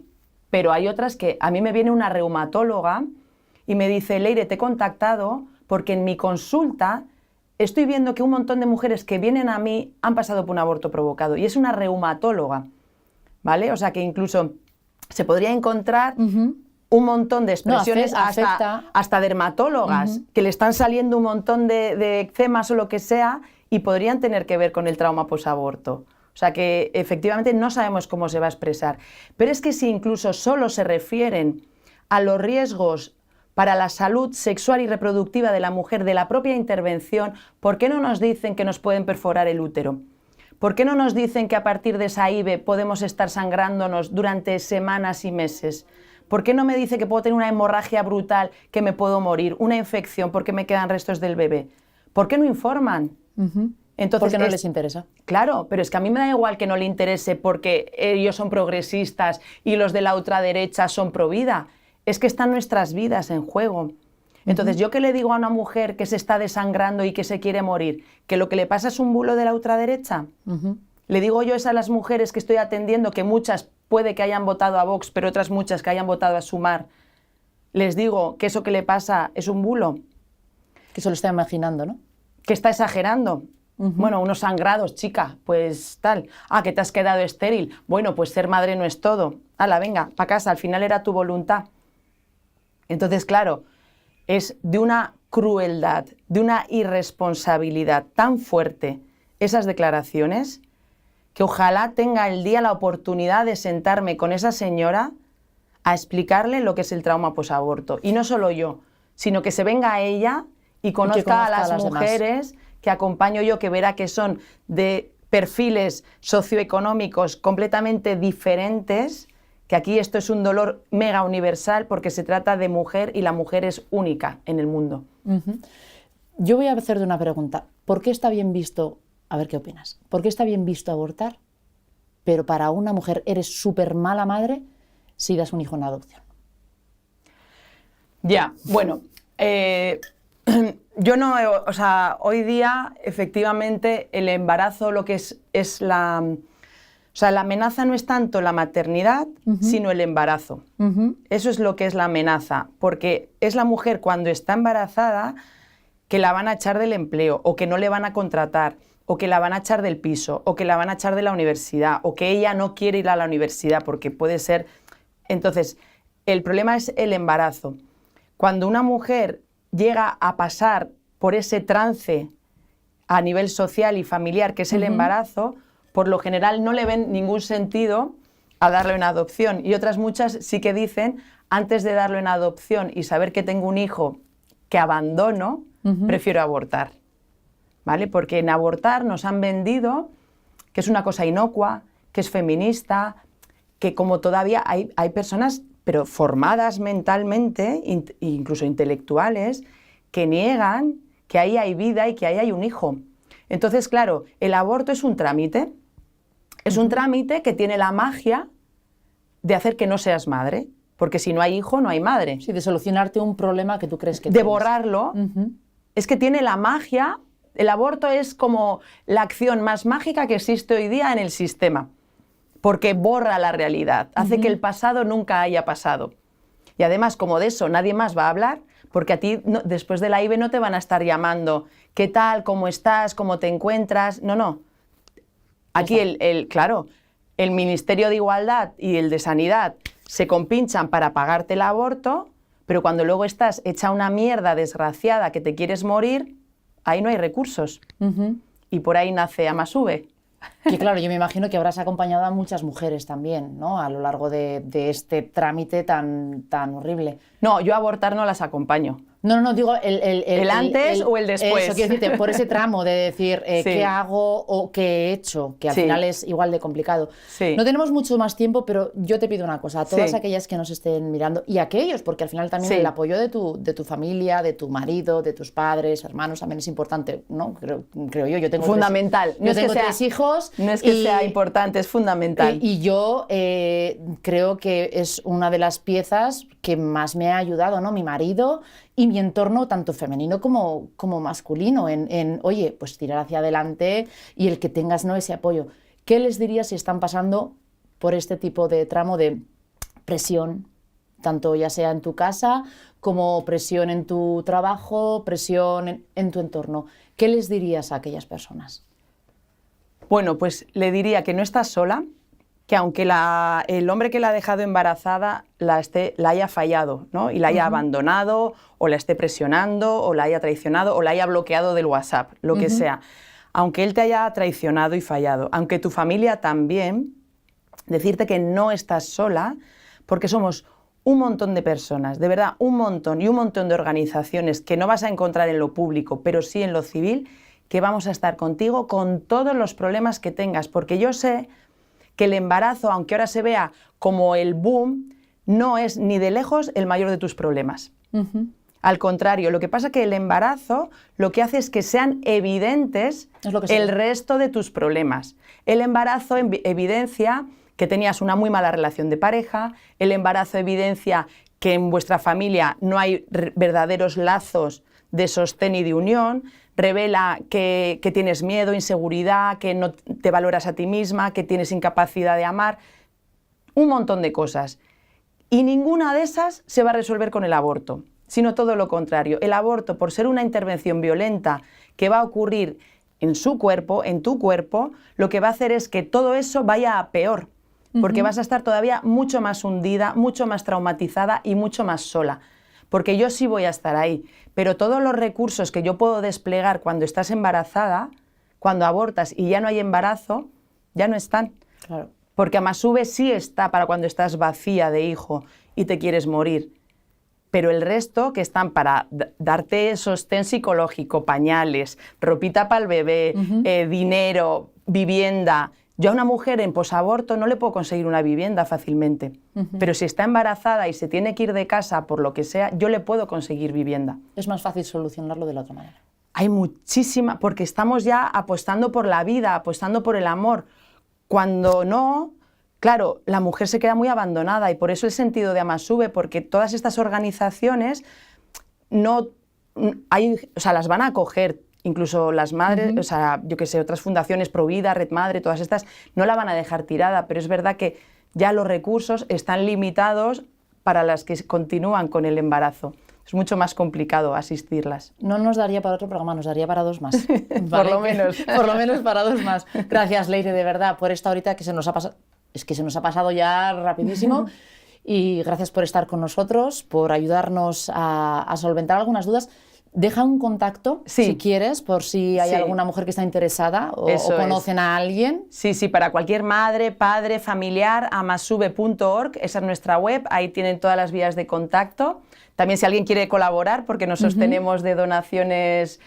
Pero hay otras que a mí me viene una reumatóloga y me dice, Leire, te he contactado porque en mi consulta estoy viendo que un montón de mujeres que vienen a mí han pasado por un aborto provocado. Y es una reumatóloga, ¿vale? O sea que incluso se podría encontrar un montón de expresiones, hasta dermatólogas, que le están saliendo un montón de eczemas o lo que sea y podrían tener que ver con el trauma posaborto. O sea que efectivamente no sabemos cómo se va a expresar. Pero es que si incluso solo se refieren a los riesgos para la salud sexual y reproductiva de la mujer de la propia intervención, ¿por qué no nos dicen que nos pueden perforar el útero? ¿Por qué no nos dicen que a partir de esa IVE podemos estar sangrándonos durante semanas y meses? ¿Por qué no me dice que puedo tener una hemorragia brutal, que me puedo morir, una infección porque me quedan restos del bebé? ¿Por qué no informan? Entonces, porque no les interesa. Claro, pero es que a mí me da igual que no le interese porque ellos son progresistas y los de la ultraderecha son pro vida. Es que están nuestras vidas en juego. Entonces, ¿yo qué le digo a una mujer que se está desangrando y que se quiere morir? ¿Que lo que le pasa es un bulo de la ultraderecha? Le digo yo a las mujeres que estoy atendiendo, que muchas puede que hayan votado a Vox, pero otras muchas que hayan votado a Sumar, les digo que eso que le pasa es un bulo. Que se lo está imaginando, ¿no? Que está exagerando. Bueno, unos sangrados, chica, pues tal. Ah, que te has quedado estéril. Bueno, pues ser madre no es todo. Hala, venga, pa' casa, al final era tu voluntad. Entonces, claro, es de una crueldad, de una irresponsabilidad tan fuerte esas declaraciones, que ojalá tenga el día la oportunidad de sentarme con esa señora a explicarle lo que es el trauma posaborto. Y no solo yo, sino que se venga a ella y conozca a las mujeres demás que acompaño yo, que verá que son de perfiles socioeconómicos completamente diferentes, que aquí esto es un dolor mega universal porque se trata de mujer y la mujer es única en el mundo. Yo voy a hacerte una pregunta. ¿Por qué está bien visto, a ver qué opinas, por qué está bien visto abortar, pero para una mujer eres súper mala madre si das un hijo en adopción? Ya, bueno, yo no, o sea, hoy día efectivamente el embarazo lo que es la... O sea, la amenaza no es tanto la maternidad, sino el embarazo. Eso es lo que es la amenaza, porque es la mujer cuando está embarazada que la van a echar del empleo, o que no le van a contratar, o que la van a echar del piso, o que la van a echar de la universidad, o que ella no quiere ir a la universidad, porque puede ser... Entonces, el problema es el embarazo. Cuando una mujer llega a pasar por ese trance a nivel social y familiar, que es el embarazo, por lo general no le ven ningún sentido a darlo en adopción. Y otras muchas sí que dicen, antes de darlo en adopción y saber que tengo un hijo que abandono, prefiero abortar. ¿Vale? Porque en abortar nos han vendido que es una cosa inocua, que es feminista, que como todavía hay personas, pero formadas mentalmente, incluso intelectuales, que niegan que ahí hay vida y que ahí hay un hijo. Entonces, claro, el aborto es un trámite. Es un trámite que tiene la magia de hacer que no seas madre, porque si no hay hijo, no hay madre. Sí, de solucionarte un problema que tú crees que de tienes. Borrarlo. Es que tiene la magia. El aborto es como la acción más mágica que existe hoy día en el sistema, porque borra la realidad, hace que el pasado nunca haya pasado. Y además, como de eso nadie más va a hablar, porque a ti después de la IVE no te van a estar llamando ¿qué tal? ¿Cómo estás? ¿Cómo te encuentras? No. Aquí claro, el Ministerio de Igualdad y el de Sanidad se compinchan para pagarte el aborto, pero cuando luego estás hecha una mierda desgraciada que te quieres morir, ahí no hay recursos. Y por ahí nace Amasube. Que claro, yo me imagino que habrás acompañado a muchas mujeres también, ¿no? A lo largo de este trámite tan horrible. No, yo a abortar no las acompaño. No, digo el antes o el después. Eso, quiero decirte, por ese tramo de decir qué hago o qué he hecho, que al final es igual de complicado. Sí. No tenemos mucho más tiempo, pero yo te pido una cosa, a todas aquellas que nos estén mirando, y a aquellos, porque al final también el apoyo de tu familia, de tu marido, de tus padres, hermanos, también es importante, ¿no? Creo yo. Yo tengo fundamental. Yo tengo tres hijos. No es que sea importante, es fundamental. Y yo creo que es una de las piezas que más me ha ayudado, ¿no? Mi marido y mi entorno, tanto femenino como masculino, oye, pues tirar hacia adelante y el que tengas, ¿no?, ese apoyo. ¿Qué les dirías si están pasando por este tipo de tramo de presión, tanto ya sea en tu casa como presión en tu trabajo, presión en tu entorno? ¿Qué les dirías a aquellas personas? Bueno, pues le diría que no estás sola, que aunque el hombre que la ha dejado embarazada la haya fallado, ¿no? Y la haya abandonado, o la esté presionando, o la haya traicionado, o la haya bloqueado del WhatsApp, lo que sea. Aunque él te haya traicionado y fallado, aunque tu familia también, decirte que no estás sola, porque somos un montón de personas, de verdad, un montón de organizaciones que no vas a encontrar en lo público, pero sí en lo civil, que vamos a estar contigo con todos los problemas que tengas, porque yo sé que el embarazo, aunque ahora se vea como el boom, no es ni de lejos el mayor de tus problemas. Al contrario, lo que pasa es que el embarazo lo que hace es que sean evidentes el resto de tus problemas. El embarazo evidencia que tenías una muy mala relación de pareja, el embarazo evidencia que en vuestra familia no hay verdaderos lazos de sostén y de unión, revela que tienes miedo, inseguridad, que no te valoras a ti misma, que tienes incapacidad de amar, un montón de cosas. Y ninguna de esas se va a resolver con el aborto, sino todo lo contrario. El aborto, por ser una intervención violenta que va a ocurrir en su cuerpo, en tu cuerpo, lo que va a hacer es que todo eso vaya a peor, porque vas a estar todavía mucho más hundida, mucho más traumatizada y mucho más sola. Porque yo sí voy a estar ahí, pero todos los recursos que yo puedo desplegar cuando estás embarazada, cuando abortas y ya no hay embarazo, ya no están. Claro. Porque Amasube sí está para cuando estás vacía de hijo y te quieres morir. Pero el resto, que están para darte sostén psicológico, pañales, ropita para el bebé, dinero, vivienda. Yo a una mujer en posaborto no le puedo conseguir una vivienda fácilmente, pero si está embarazada y se tiene que ir de casa por lo que sea, yo le puedo conseguir vivienda. Es más fácil solucionarlo de la otra manera. Hay muchísima, porque estamos ya apostando por la vida, apostando por el amor. Cuando no, claro, la mujer se queda muy abandonada y por eso el sentido de Amasube, porque todas estas organizaciones las van a acoger. Incluso las madres, o sea, yo qué sé, otras fundaciones, Provida, Red Madre, todas estas, no la van a dejar tirada, pero es verdad que ya los recursos están limitados para las que continúan con el embarazo. Es mucho más complicado asistirlas. No nos daría para otro programa, nos daría para 2 más. ¿Vale? Por lo menos. Por lo menos para 2 más. Gracias, Leire, de verdad, por esta horita que se nos ha pasado. Es que se nos ha pasado ya rapidísimo. Y gracias por estar con nosotros, por ayudarnos a solventar algunas dudas. Deja un contacto, si quieres, por si hay alguna mujer que está interesada o conocen a alguien. Sí, para cualquier madre, padre, familiar, amasube.org, esa es nuestra web, ahí tienen todas las vías de contacto. También si alguien quiere colaborar, porque nos sostenemos de donaciones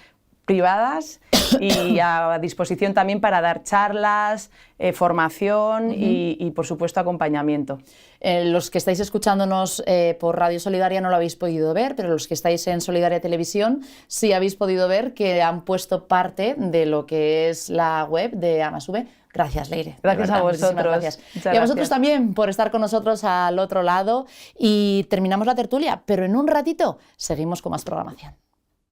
privadas y a disposición también para dar charlas, formación y por supuesto acompañamiento. Los que estáis escuchándonos por Radio Solidaria no lo habéis podido ver, pero los que estáis en Solidaria Televisión sí habéis podido ver que han puesto parte de lo que es la web de Amasube. Gracias, Leire. Gracias a vosotros. Gracias. Y a vosotros también por estar con nosotros al otro lado. Y terminamos la tertulia, pero en un ratito seguimos con más programación.